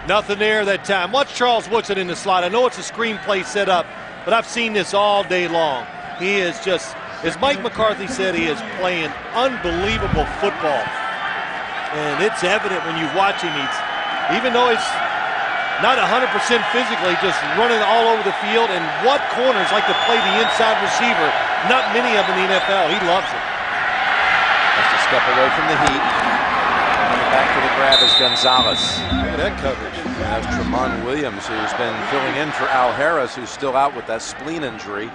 Nothing there that time. Watch Charles Woodson in the slot. I know it's a screenplay set up, but I've seen this all day long. He is just, as Mike McCarthy said, he is playing unbelievable football. And it's evident when you watch him. Even though he's not 100% physically, just running all over the field. And what corners like to play the inside receiver? Not many of them in the NFL. He loves it. Just a step away from the heat. Coming back for the grab is Gonzalez. Look at that coverage. And that's Tramon Williams, who's been filling in for Al Harris, who's still out with that spleen injury.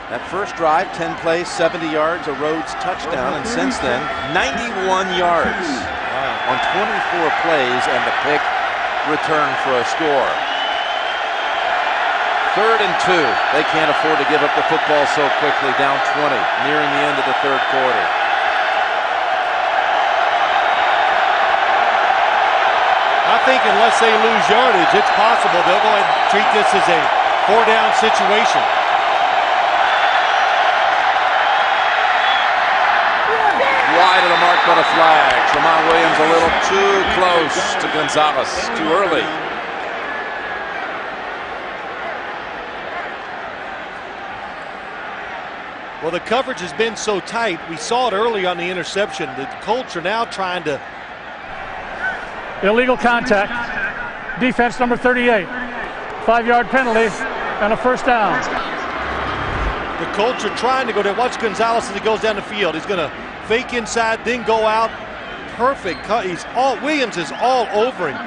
That first drive, 10 plays, 70 yards, a Rhodes touchdown, and since then, 91 yards on 24 plays and the pick return for a score. 3rd and 2. They can't afford to give up the football so quickly, down 20, nearing the end of the 3rd quarter. I think unless they lose yardage, it's possible they'll go ahead and treat this as a 4-down situation. Wide of the mark, but a flag. Tramon Williams a little too close to Gonzalez, too early. Well, the coverage has been so tight. We saw it early on the interception. The Colts are now trying to... Illegal contact. Defense number 38. 5-yard penalty and a 1st down. The Colts are trying to go there. Watch Gonzalez as he goes down the field. He's going to fake inside, then go out. Perfect cut. Williams is all over him.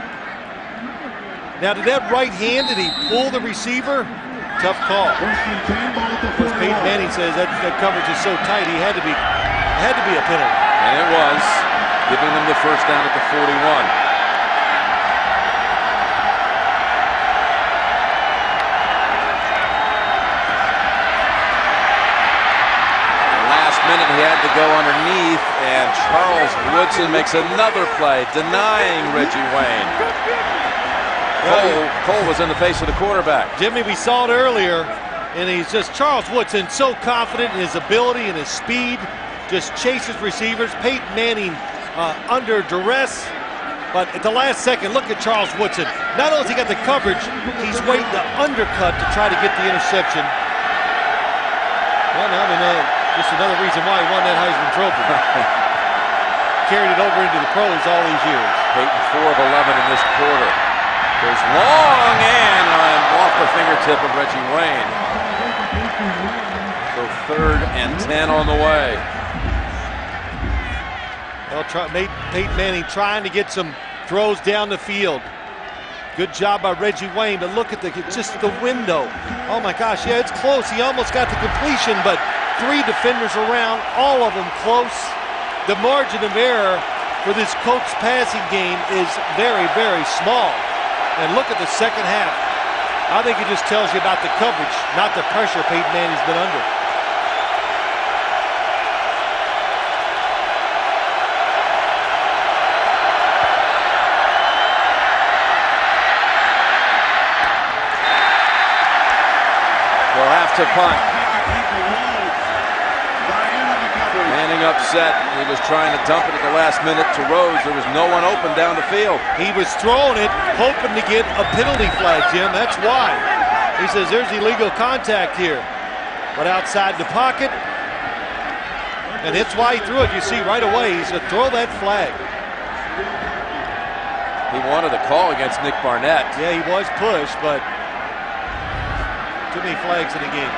Now, did that right hand, did he pull the receiver? Tough call. Peyton Manning says that coverage is so tight, it had to be a penalty. And it was, giving them the 1st down at the 41. Minute he had to go underneath, and Charles Woodson makes another play, denying Reggie Wayne. Cole was in the face of the quarterback. Jimmy, we saw it earlier, and he's just, Charles Woodson, so confident in his ability and his speed, just chases receivers. Peyton Manning under duress, but at the last second, look at Charles Woodson. Not only has he got the coverage, he's waiting to undercut to try to get the interception. Well, now we know just another reason why he won that Heisman Trophy. Carried it over into the pros all these years. Peyton 4 of 11 in this quarter. Goes long and off the fingertip of Reggie Wayne. So 3rd and 10 on the way. Well, Peyton Manning trying to get some throws down the field. Good job by Reggie Wayne, but look at just the window. Oh my gosh, yeah, it's close. He almost got the completion, but 3 defenders around, all of them close. The margin of error for this Colts passing game is very, very small. And look at the second half. I think it just tells you about the coverage, not the pressure Peyton Manning's been under. They'll have to punt. Manning upset. He was trying to dump it at the last minute to Rhodes. There was no one open down the field. He was throwing it, hoping to get a penalty flag, Jim. That's why. He says there's illegal contact here. But outside the pocket, and it's why he threw it. You see right away, he said throw that flag. He wanted a call against Nick Barnett. Yeah, he was pushed, but too many flags in the game.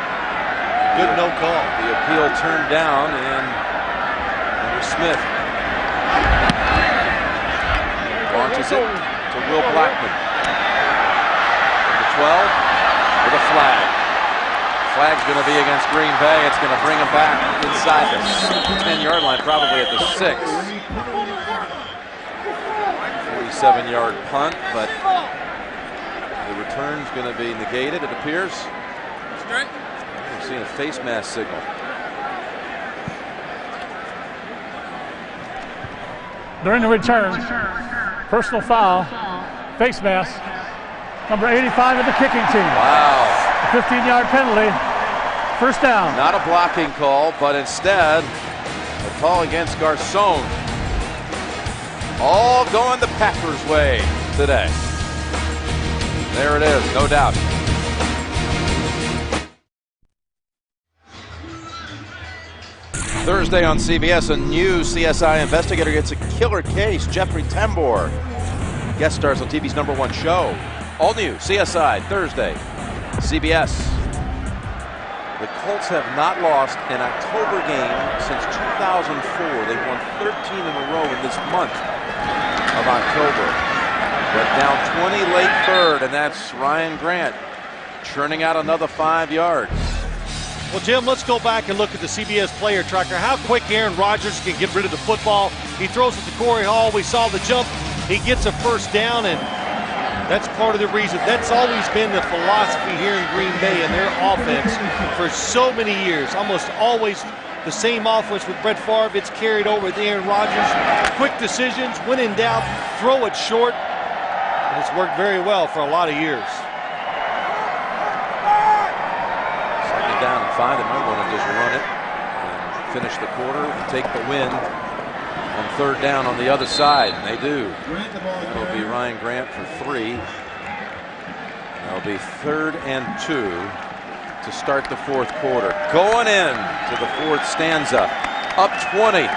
Good no call. The appeal turned down, and Smith launches it to Will Blackman. Number 12 with a flag. Flag's going to be against Green Bay. It's going to bring him back inside the 10-yard line, probably at the 6. 47-yard punt, but the return's going to be negated, it appears. We've seen a face mask signal. During the return, personal foul, face mask, number 85 of the kicking team. Wow. A 15-yard penalty, 1st down. Not a blocking call, but instead a call against Garcon. All going the Packers' way today. There it is, no doubt. Thursday on CBS, a new CSI investigator gets a killer case. Jeffrey Tambor Guest stars on TV's #1 show. All new CSI Thursday, CBS. The Colts have not lost an October game since 2004. They've won 13 in a row in this month of October. But down 20 late third, and that's Ryan Grant churning out another 5 yards. Well, Jim, let's go back and look at the CBS player tracker. How quick Aaron Rodgers can get rid of the football. He throws it to Corey Hall. We saw the jump. He gets a first down, and that's part of the reason. That's always been the philosophy here in Green Bay and their offense for so many years. Almost always the same offense with Brett Favre. It's carried over with Aaron Rodgers. Quick decisions, when in doubt, throw it short. And it's worked very well for a lot of years. Second down and 5. They might want to just run it and finish the quarter and take the win on third down on the other side. And they do. That'll be Ryan Grant for 3. That'll be 3rd and 2 to start the fourth quarter. Going in to the fourth stanza. Up 20.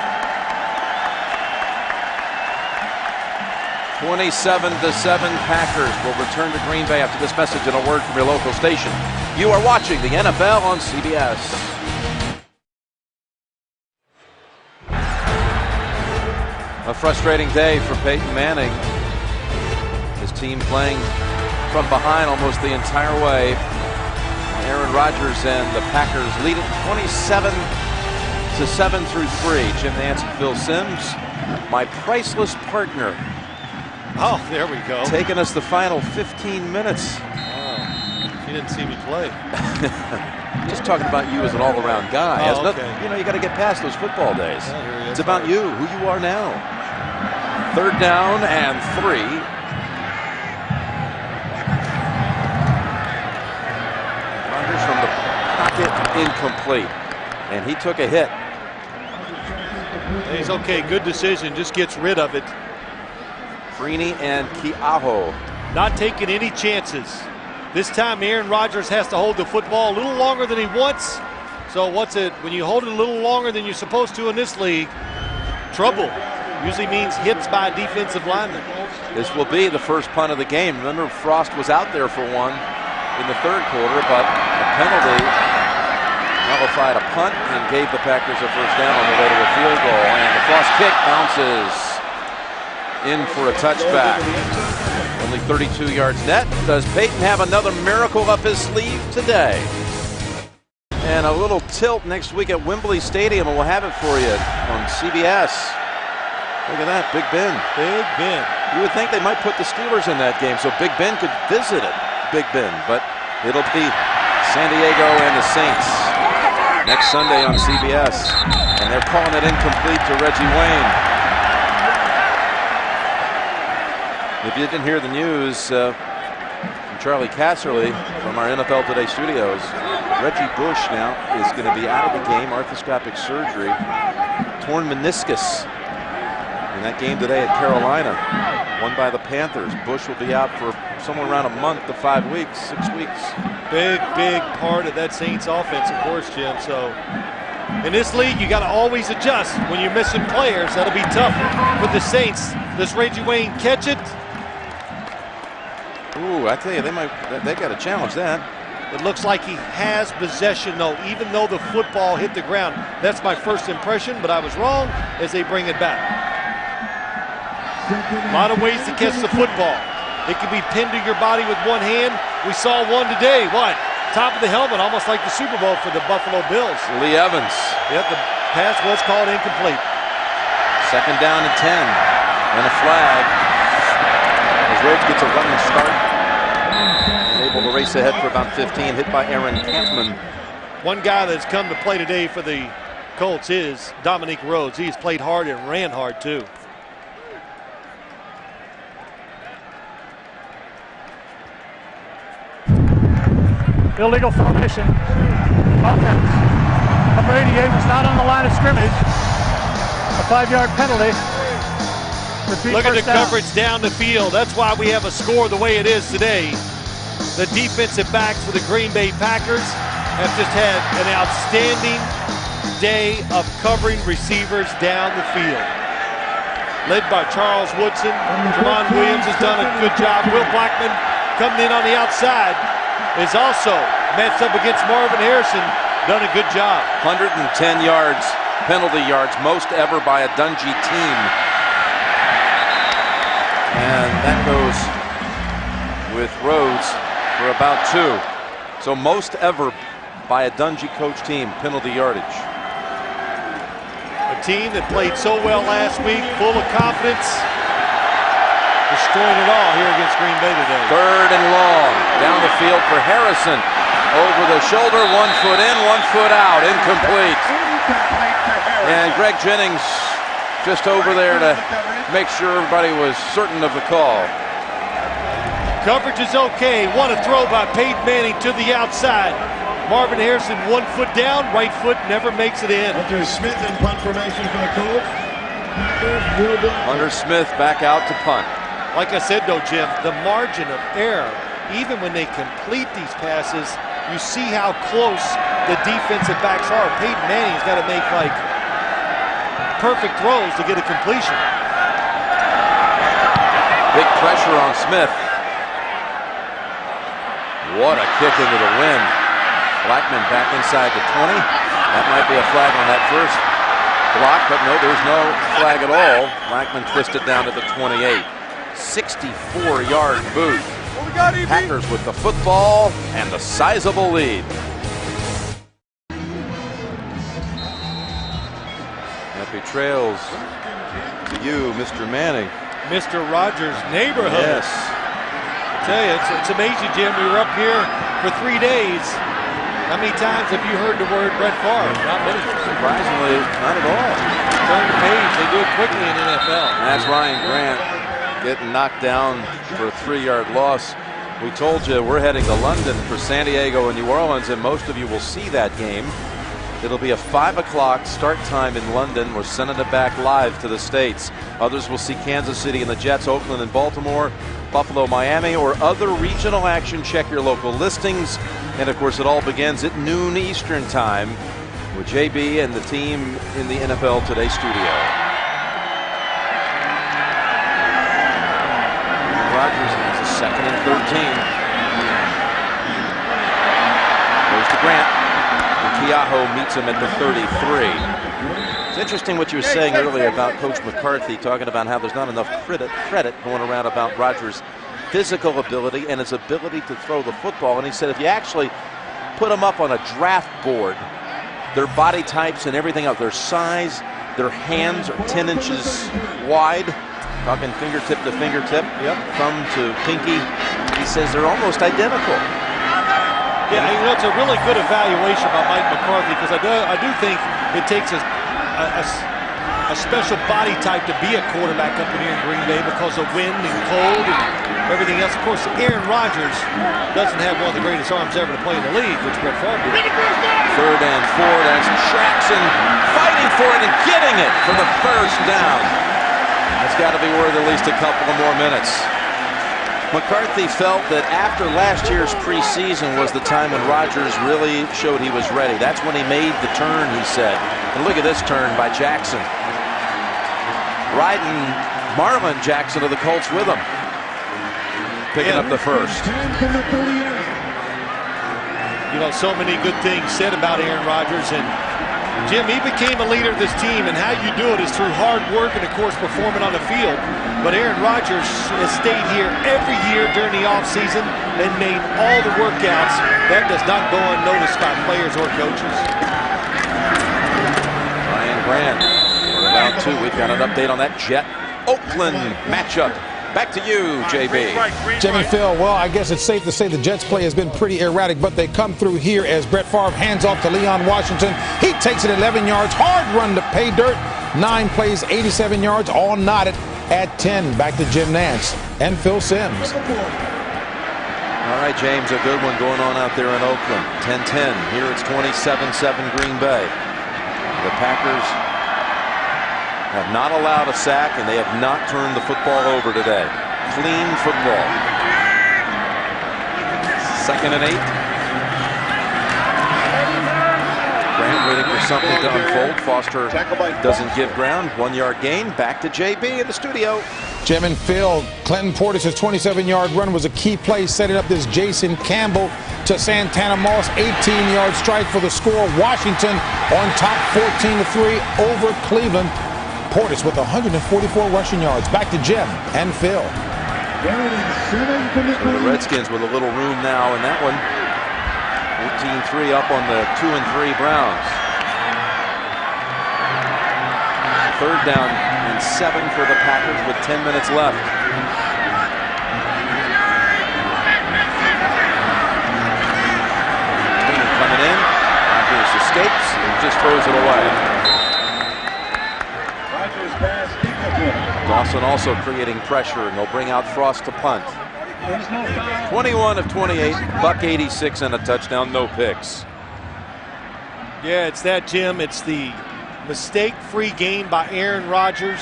27-7 Packers will return to Green Bay after this message and a word from your local station. You are watching the NFL on CBS. A frustrating day for Peyton Manning. His team playing from behind almost the entire way. Aaron Rodgers and the Packers lead it 27-7 through 3. Jim Nantz and Phil Simms, my priceless partner. Oh, there we go. Taking us the final 15 minutes. Oh, she didn't see me play. Just talking about you as an all-around guy. Oh, okay. You know, you got to get past those football days. Yeah, it's about you, who you are now. Third down and 3. Rodgers from the pocket, incomplete. And he took a hit. He's okay. Good decision. Just gets rid of it. Freeney and Keaho. Not taking any chances. This time Aaron Rodgers has to hold the football a little longer than he wants. So what's it when you hold it a little longer than you're supposed to in this league? Trouble. Usually means hits by a defensive lineman. This will be the first punt of the game. Remember, Frost was out there for one in the third quarter, but a penalty nullified a punt and gave the Packers a first down on the way to a field goal. And the Frost kick bounces in for a touchback. Only 32 yards net. Does Peyton have another miracle up his sleeve today? And a little tilt next week at Wembley Stadium, and we'll have it for you on CBS. Look at that, Big Ben. Big Ben. You would think they might put the Steelers in that game so Big Ben could visit it, Big Ben. But it'll be San Diego and the Saints next Sunday on CBS. And they're calling it incomplete to Reggie Wayne. If you didn't hear the news from Charlie Casserly from our NFL Today studios, Reggie Bush now is going to be out of the game, arthroscopic surgery, torn meniscus in that game today at Carolina, won by the Panthers. Bush will be out for somewhere around a month to 5 weeks, 6 weeks. Big part of that Saints offense, of course, Jim. So in this league, you got to always adjust when you're missing players. That'll be tough for the Saints. Does Reggie Wayne catch it? Ooh, I tell you, they got to challenge that. It looks like he has possession, though, even though the football hit the ground. That's my first impression, but I was wrong as they bring it back. A lot of ways to catch the football. It can be pinned to your body with one hand. We saw one today. What? Top of the helmet, almost like the Super Bowl for the Buffalo Bills. Lee Evans. Yep, the pass was called incomplete. Second down and 10. And a flag. As Rhodes gets a running start. And able to race ahead for about 15. Hit by Aaron Campman. One guy that's come to play today for the Colts is Dominique Rhodes. He's played hard and ran hard, too. Illegal formation. Offense. Number 88 was not on the line of scrimmage. A 5-yard penalty. Repeat. Look at the down. coverage down the field. That's why we have a score the way it is today. The defensive backs for the Green Bay Packers have just had an outstanding day of covering receivers down the field. led by Charles Woodson. Javon Williams has done a good job. Will Blackman coming in on the outside is also matched up against Marvin Harrison. Done a good job. 110 yards, penalty yards, most ever by a Dungey team. And that goes with Rhodes for about 2. So most ever by a Dungey coach team, penalty yardage. A team that played so well last week, full of confidence, destroying it all here against Green Bay today. 3rd and long, down the field for Harrison. Over the shoulder, 1 foot in, 1 foot out, incomplete. And Greg Jennings just over there to make sure everybody was certain of the call. Coverage is okay. What a throw by Peyton Manning to the outside. Marvin Harrison 1 foot down, right foot never makes it in. Hunter Smith in punt formation for the Colts. Hunter Smith back out to punt. Like I said though, Jim, the margin of error, even when they complete these passes, you see how close the defensive backs are. Peyton Manning's got to make like perfect throws to get a completion. Big pressure on Smith. What a kick into the wind. Blackman back inside the 20. That might be a flag on that first block, but no, there's no flag at all. Blackman twisted down to the 28. 64-yard boot. Packers with the football and the sizable lead. Happy trails to you, Mr. Manning. Mr. Rogers' neighborhood. Yes. I tell you, it's amazing, Jim. We were up here for 3 days. How many times have you heard the word Brett Favre? Not many. Surprisingly, not at all. Turn the page. They do it quickly in the NFL. That's Ryan Grant getting knocked down for a 3-yard loss. We told you we're heading to London for San Diego and New Orleans, and most of you will see that game. It'll be a 5 o'clock start time in London. We're sending it back live to the States. Others will see Kansas City and the Jets, Oakland and Baltimore, Buffalo, Miami, or other regional action. Check your local listings. And of course, it all begins at noon Eastern time with JB and the team in the NFL Today studio. Rodgers has a 2nd and 13. Goes to Grant. Keaho meets him at the 33. It's interesting what you were saying earlier about Coach McCarthy, talking about how there's not enough credit going around about Rodgers' physical ability and his ability to throw the football. And he said if you actually put them up on a draft board, their body types and everything else, their size, their hands are 10 inches wide, talking fingertip to fingertip, thumb to pinky. He says they're almost identical. Yeah, you know, it's a really good evaluation by Mike McCarthy, because I do think it takes a special body type to be a quarterback up in here in Green Bay because of wind and cold and everything else. Of course, Aaron Rodgers doesn't have one of the greatest arms ever to play in the league, which Brett Favre did. 3rd and 4, that's Jackson fighting for it and getting it for the first down. It's got to be worth at least a couple of more minutes. McCarthy felt that after last year's preseason was the time when Rodgers really showed he was ready. That's when he made the turn, he said. And look at this turn by Jackson. Riding Marlon Jackson of the Colts with him. Picking up the first. You know, so many good things said about Aaron Rodgers. And Jim, he became a leader of this team, and how you do it is through hard work and, of course, performing on the field. But Aaron Rodgers has stayed here every year during the offseason and made all the workouts. That does not go unnoticed by players or coaches. Ryan Grant, we're about 2. We've got an update on that Jet-Oakland matchup. Back to you, JB. Jimmy Phil, well, I guess it's safe to say the Jets' play has been pretty erratic, but they come through here as Brett Favre hands off to Leon Washington. He takes it 11 yards, hard run to pay dirt. 9 plays, 87 yards, all knotted at 10. Back to Jim Nantz and Phil Simms. All right, James, a good one going on out there in Oakland. 10-10. Here it's 27-7 Green Bay. The Packers have not allowed a sack, and they have not turned the football over today. Clean football. 2nd and 8. Grant waiting for something to unfold. Foster doesn't give ground. 1-yard gain. Back to JB in the studio. Jim and Phil, Clinton Portis' 27-yard run was a key play, setting up this Jason Campbell to Santana Moss. 18-yard strike for the score. Washington on top 14-3 over Cleveland. Portis with 144 rushing yards. Back to Jim and Phil. So the Redskins with a little room now in that one. 18-3 up on the 2-3 Browns. 3rd down and 7 for the Packers with 10 minutes left. Coming in. Rodgers escapes and just throws it away. Dawson also creating pressure, and they'll bring out Frost to punt. 21 of 28, buck 86 and a touchdown, no picks. Yeah, it's that, Jim. It's the mistake-free game by Aaron Rodgers.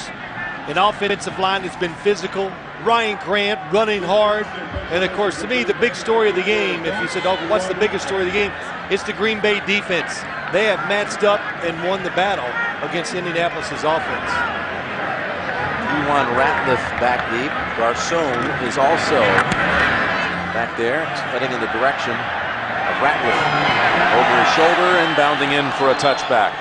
An offensive line that's been physical. Ryan Grant running hard. And, of course, to me, the big story of the game, if you said, oh, what's the biggest story of the game? It's the Green Bay defense. They have matched up and won the battle against Indianapolis' offense. Juwan Ratliff back deep. Garcon is also back there, heading in the direction of Ratliff. Over his shoulder and bounding in for a touchback.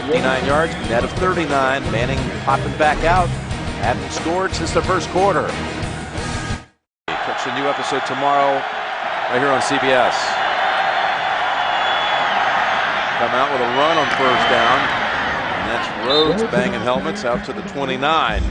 59 yards, net of 39. Manning popping back out. Hadn't scored since the first quarter. Catch a new episode tomorrow right here on CBS. Come out with a run on 1st down. And that's Rhodes banging helmets out to the 29.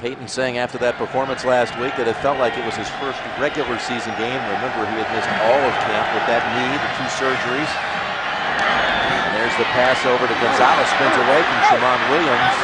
Peyton saying after that performance last week that it felt like it was his first regular season game. Remember, he had missed all of camp with that knee, the 2 surgeries. And there's the pass over to Gonzalez, spins away from Tramon Williams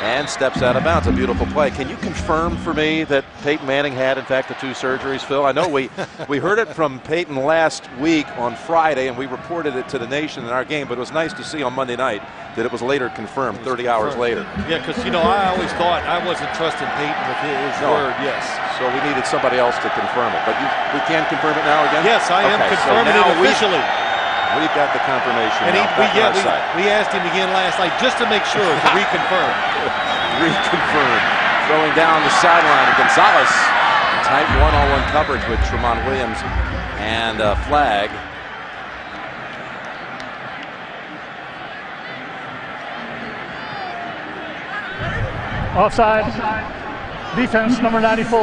and steps out of bounds. A beautiful play. Can you confirm for me that Peyton Manning had, in fact, the 2 surgeries, Phil? I know we heard it from Peyton last week on Friday, and we reported it to the nation in our game, but it was nice to see on Monday night that it was later confirmed, 30 hours later. Yeah, because, you know, I always thought I wasn't trusting Peyton with his word, yes. So we needed somebody else to confirm it. But we can confirm it now again? Yes, I am confirming it officially. We've got the confirmation. And we asked him again last night just to make sure to reconfirm. Reconfirm. Throwing down the sideline. Gonzalez. Tight 1-on-1 coverage with Tramon Williams and a flag. Offside. Defense, number 94.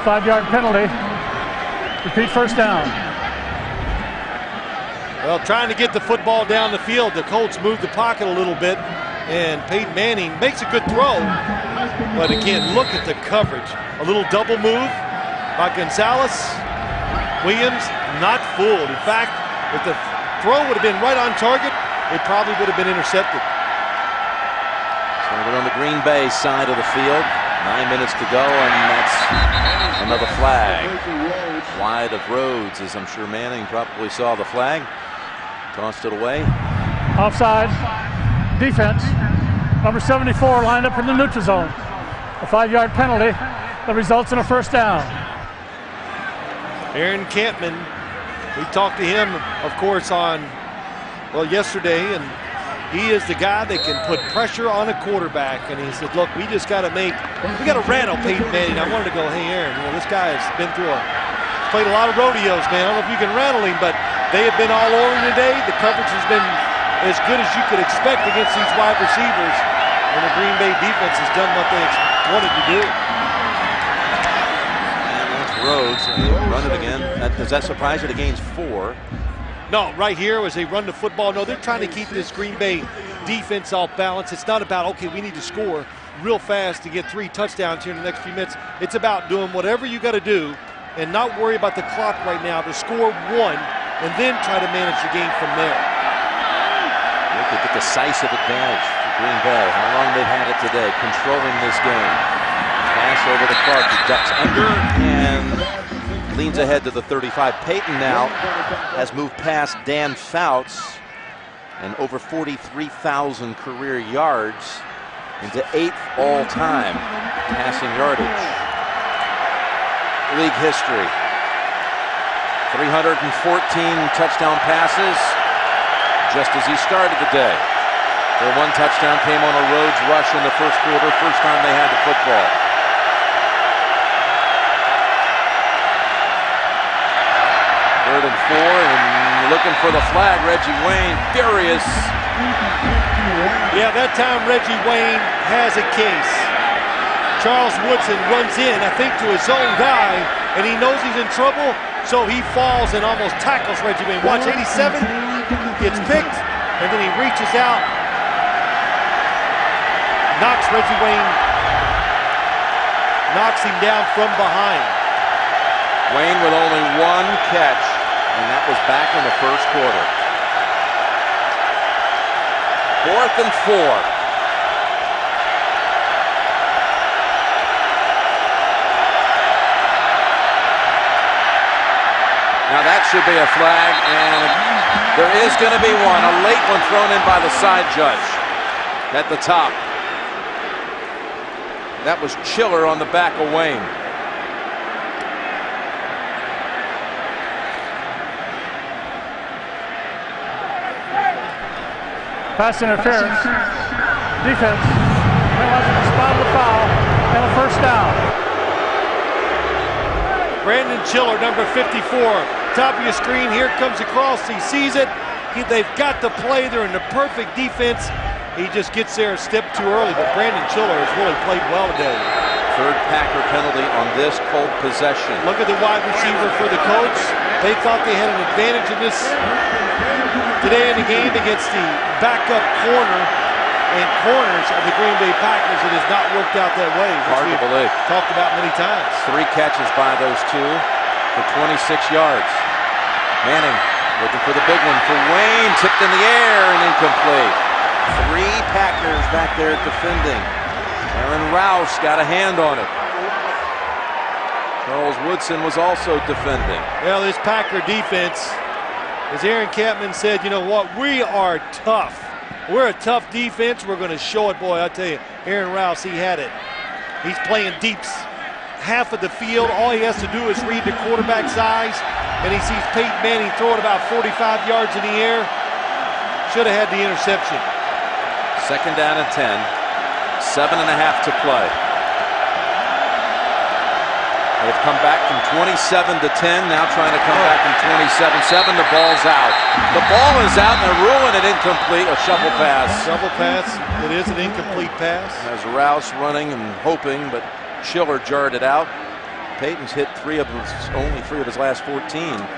5-yard penalty. Repeat 1st down. Well, trying to get the football down the field, the Colts moved the pocket a little bit, and Peyton Manning makes a good throw, but again, look at the coverage. A little double move by Gonzalez. Williams not fooled. In fact, if the throw would have been right on target, it probably would have been intercepted. So we're on the Green Bay side of the field. 9 minutes to go, and that's another flag. Wide of Rhodes, as I'm sure Manning probably saw the flag. Tossed it away. Offside. Defense. Number 74 lined up in the neutral zone. A 5-yard penalty that results in a 1st down. Aaron Campman, we talked to him, of course, on, well, yesterday, and he is the guy that can put pressure on a quarterback. And he said, look, we just got to rattle Peyton Manning. I wanted to go, hey, Aaron, you know, this guy has been through played a lot of rodeos, man. I don't know if you can rattle him, but they have been all over today. The coverage has been as good as you could expect against these wide receivers. And the Green Bay defense has done what they wanted to do. And that's Rhodes, and they run it again. Does that surprise you? It gains 4. No, right here as they run the football. No, they're trying to keep this Green Bay defense off balance. It's not about, okay, we need to score real fast to get 3 touchdowns here in the next few minutes. It's about doing whatever you got to do and not worry about the clock right now to score 1 and then try to manage the game from there. Look at the decisive advantage for Green Bay. How long they've had it today, controlling this game. Pass over to Clark. He ducks under and leans ahead to the 35. Peyton now has moved past Dan Fouts and over 43,000 career yards into 8th all-time passing yardage. league history. 314 touchdown passes just as he started the day. Their one touchdown came on a Rhodes rush in the first quarter, first time they had the football. Third and 4, and looking for the flag. Reggie Wayne, furious. Yeah, that time Reggie Wayne has a case. Charles Woodson runs in, I think, to his own guy, and he knows he's in trouble, so he falls and almost tackles Reggie Wayne. Watch, 87 gets picked, and then he reaches out, knocks Reggie Wayne, knocks him down from behind. Wayne with only one catch, and that was back in the first quarter. 4th and 4. Now that should be a flag, and there is going to be one. A late one thrown in by the side judge at the top. That was Chiller on the back of Wayne. Pass interference. Defense. Realizing the spot of the foul and a first down. Brandon Chiller, number 54. Top of your screen, here comes across, he sees it. They've got the play, they're in the perfect defense. He just gets there a step too early, but Brandon Chiller has really played well today. Third Packer penalty on this Colt possession. Look at the wide receiver for the Colts. They thought they had an advantage in this today in the game against the backup corner and corners of the Green Bay Packers. It has not worked out that way. Hard to believe. Talked about many times. 3 catches by those two for 26 yards. Manning looking for the big one for Wayne. Tipped in the air and incomplete. 3 Packers back there defending. Aaron Rouse got a hand on it. Charles Woodson was also defending. Well, this Packer defense, as Aaron Kampman said, you know what? We are tough. We're a tough defense. We're going to show it, boy. I tell you, Aaron Rouse, he had it. He's playing deeps. Half of the field, all he has to do is read the quarterback's eyes, and he sees Peyton Manning throw it about 45 yards in the air. Should have had the interception. 2nd down and 10. 7.5 to play. They've come back from 27 to 10. Now trying to come back from 27-7. The ball's out. The ball is out, and they're ruling it incomplete. A shovel pass. Shovel pass. It is an incomplete pass. As Rouse running and hoping, but Chiller jarred it out. Peyton's hit only three of his last 14.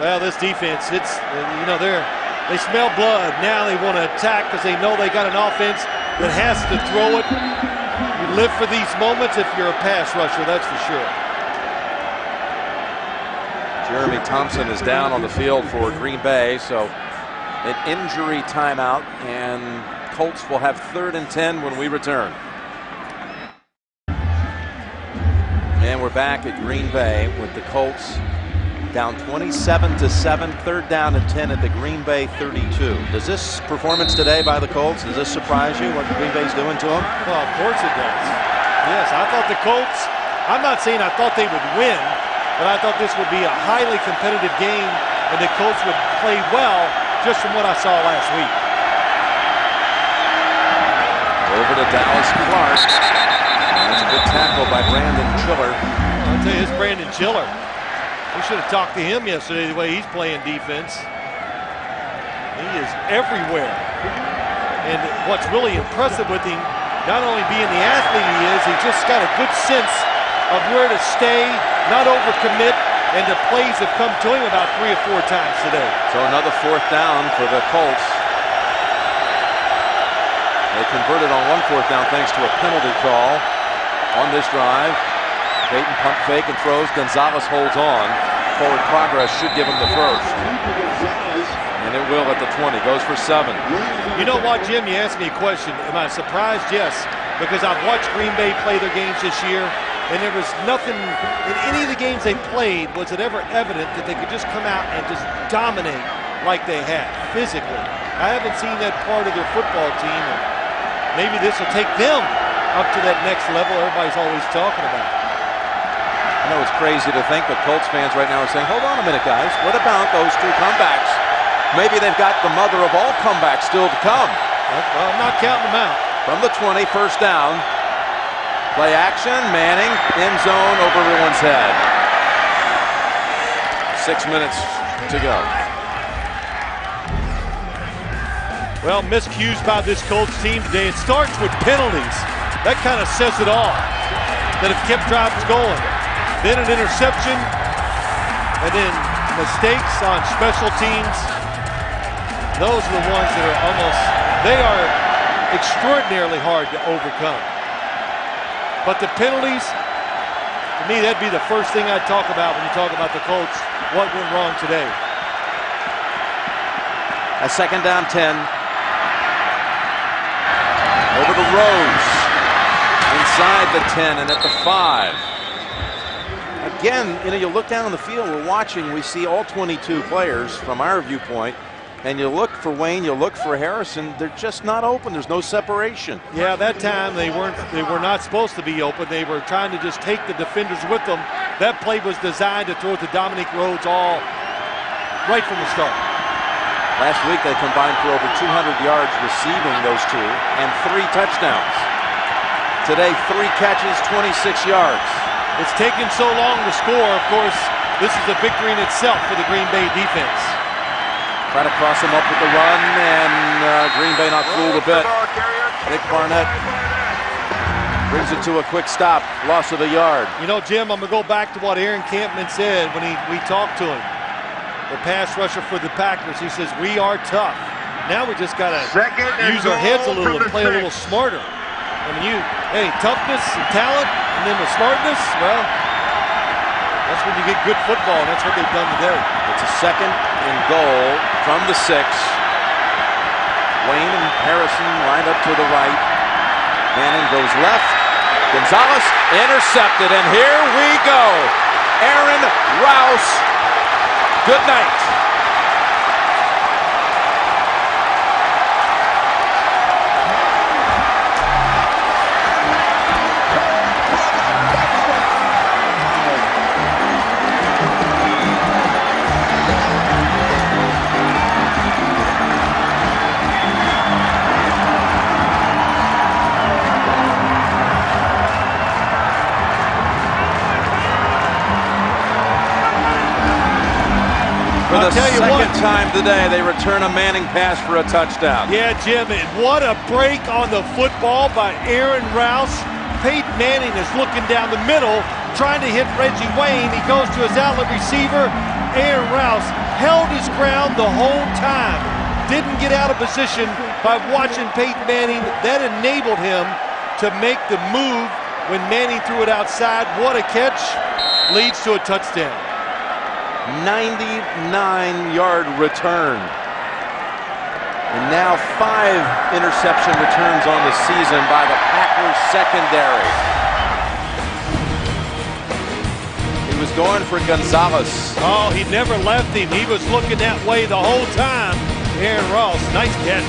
Well, this defense, it's, you know, they smell blood. Now they want to attack because they know they got an offense that has to throw it. You live for these moments if you're a pass rusher, that's for sure. Jeremy Thompson is down on the field for Green Bay, so an injury timeout, and Colts will have 3rd and 10 when we return. And we're back at Green Bay with the Colts down 27-7, 3rd down and 10 at the Green Bay 32. Does this performance today by the Colts, does this surprise you, what Green Bay's doing to them? Well, of course it does. Yes, I thought the Colts, I'm not saying I thought they would win, but I thought this would be a highly competitive game and the Colts would play well just from what I saw last week. Over to Dallas Clark. That's a good tackle by Brandon Chiller. I'll tell you, it's Brandon Chiller. We should have talked to him yesterday the way he's playing defense. He is everywhere. And what's really impressive with him, not only being the athlete he is, he's just got a good sense of where to stay, not overcommit, and the plays have come to him about 3 or 4 times today. So another 4th down for the Colts. They converted on one 4th down thanks to a penalty call on this drive. Peyton pump fake and throws. Gonzalez holds on. Forward progress should give him the first. And it will at the 20. Goes for 7. You know what, Jim? You asked me a question. Am I surprised? Yes. Because I've watched Green Bay play their games this year, and there was nothing in any of the games they played was it ever evident that they could just come out and just dominate like they have physically. I haven't seen that part of their football team, and maybe this will take them up to that next level everybody's always talking about. I know it's crazy to think, but Colts fans right now are saying, hold on a minute, guys. What about those 2 comebacks? Maybe they've got the mother of all comebacks still to come. I'm not counting them out. From the 20, first down. Play action, Manning, end zone, over everyone's head. 6 minutes to go. Well, miscues by this Colts team today. It starts with penalties. That kind of says it all. That have kept drives going. Then an interception, and then mistakes on special teams. Those are the ones that are they are extraordinarily hard to overcome. But the penalties, to me, that'd be the first thing I'd talk about when you talk about the Colts. What went wrong today? A second down 10. Over the rows. Inside the 10 and at the 5. Again, you look down on the field, we're watching, we see all 22 players from our viewpoint. And you look for Wayne, you look for Harrison, they're just not open. There's no separation. Yeah, that time they were not supposed to be open. They were trying to just take the defenders with them. That play was designed to throw it to Dominique Rhodes all right from the start. Last week they combined for over 200 yards receiving, those 2, and 3 touchdowns. Today, 3 catches, 26 yards. It's taken so long to score. Of course, this is a victory in itself for the Green Bay defense. Try to cross him up with the run, and Green Bay not fooled a bit. Nick Barnett brings it to a quick stop, loss of a yard. You know, Jim, I'm going to go back to what Aaron Campman said when we talked to him. The pass rusher for the Packers, he says, we are tough. Now we just got to use our heads a little and play a little smarter. I mean, toughness and talent, and then the smartness, well, that's when you get good football, and that's what they've done today. It's a second and goal from the 6. Wayne and Harrison lined up to the right. Manning goes left. Gonzalez intercepted, and here we go. Aaron Rouse, good night. For the second time today, they return a Manning pass for a touchdown. Yeah, Jim, and what a break on the football by Aaron Rouse. Peyton Manning is looking down the middle, trying to hit Reggie Wayne. He goes to his outlet receiver. Aaron Rouse held his ground the whole time. Didn't get out of position by watching Peyton Manning. That enabled him to make the move when Manning threw it outside. What a catch. Leads to a touchdown. 99-yard return. And now 5 interception returns on the season by the Packers secondary. He was going for Gonzalez. Oh, he never left him. He was looking that way the whole time. Aaron Ross, nice catch.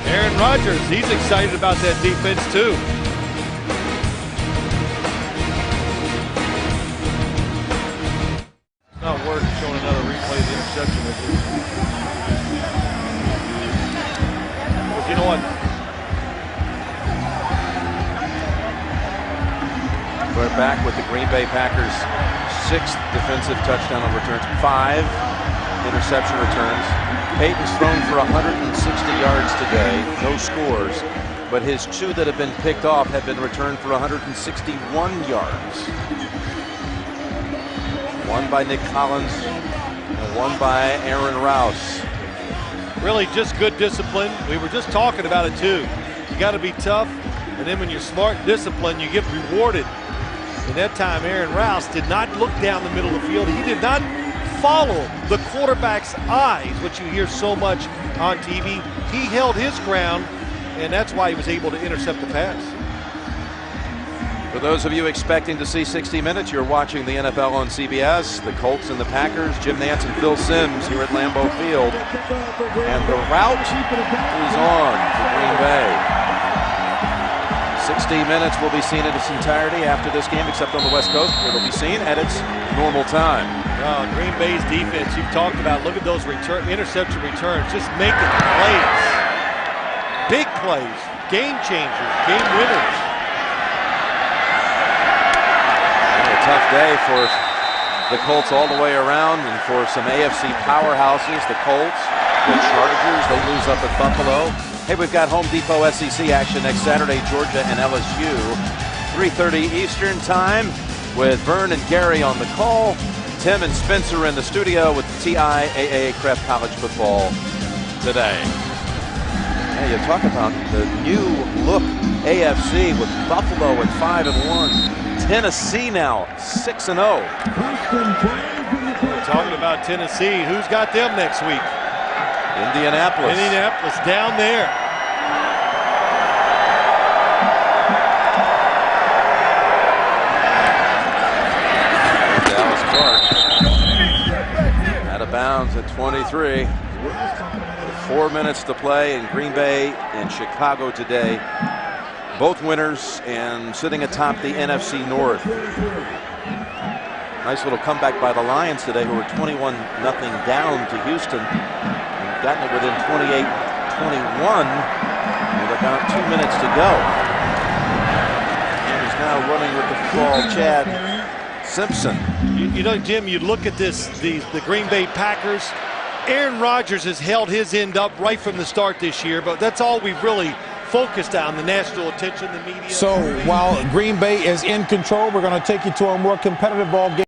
Aaron Rodgers, he's excited about that defense too. It's not worth showing another replay of the interception with you. But you know what? We're back with the Green Bay Packers' 6th defensive touchdown on returns, 5 interception returns. Peyton's thrown for 160 yards today, no scores, but his 2 that have been picked off have been returned for 161 yards. 1 by Nick Collins and 1 by Aaron Rouse. Really just good discipline. We were just talking about it too. You got to be tough, and then when you're smart and disciplined, you get rewarded. And that time, Aaron Rouse did not look down the middle of the field. He did not follow the quarterback's eyes, which you hear so much on TV. He held his ground, and that's why he was able to intercept the pass. For those of you expecting to see 60 Minutes, you're watching the NFL on CBS. The Colts and the Packers, Jim Nantz and Phil Simms here at Lambeau Field. And the route is on for Green Bay. 60 Minutes will be seen in its entirety after this game, except on the West Coast, where it'll be seen at its normal time. Green Bay's defense, you've talked about, look at those interception returns, just making plays. Big plays, game changers, game winners. Tough day for the Colts all the way around, and for some AFC powerhouses, the Colts, the Chargers, they lose up at Buffalo. Hey, we've got Home Depot SEC action next Saturday, Georgia and LSU. 3:30 Eastern time with Vern and Gary on the call. Tim and Spencer in the studio with TIAA Cref College football today. Hey, you talk about the new look AFC with Buffalo at 5-1. Tennessee now 6-0. We're talking about Tennessee. Who's got them next week? Indianapolis. Indianapolis down there. Dallas Clark out of bounds at 23. 4 minutes to play in Green Bay and Chicago today. Both winners and sitting atop the NFC North. Nice little comeback by the Lions today, who were 21-0 down to Houston and gotten it within 28-21 with about 2 minutes to go. And he's now running with the football, Chad Simpson. You know, Jim, you look at the Green Bay Packers. Aaron Rodgers has held his end up right from the start this year, but that's all we've really focused on, the national attention, the media. So while Green Bay is in control, we're going to take you to a more competitive ball game.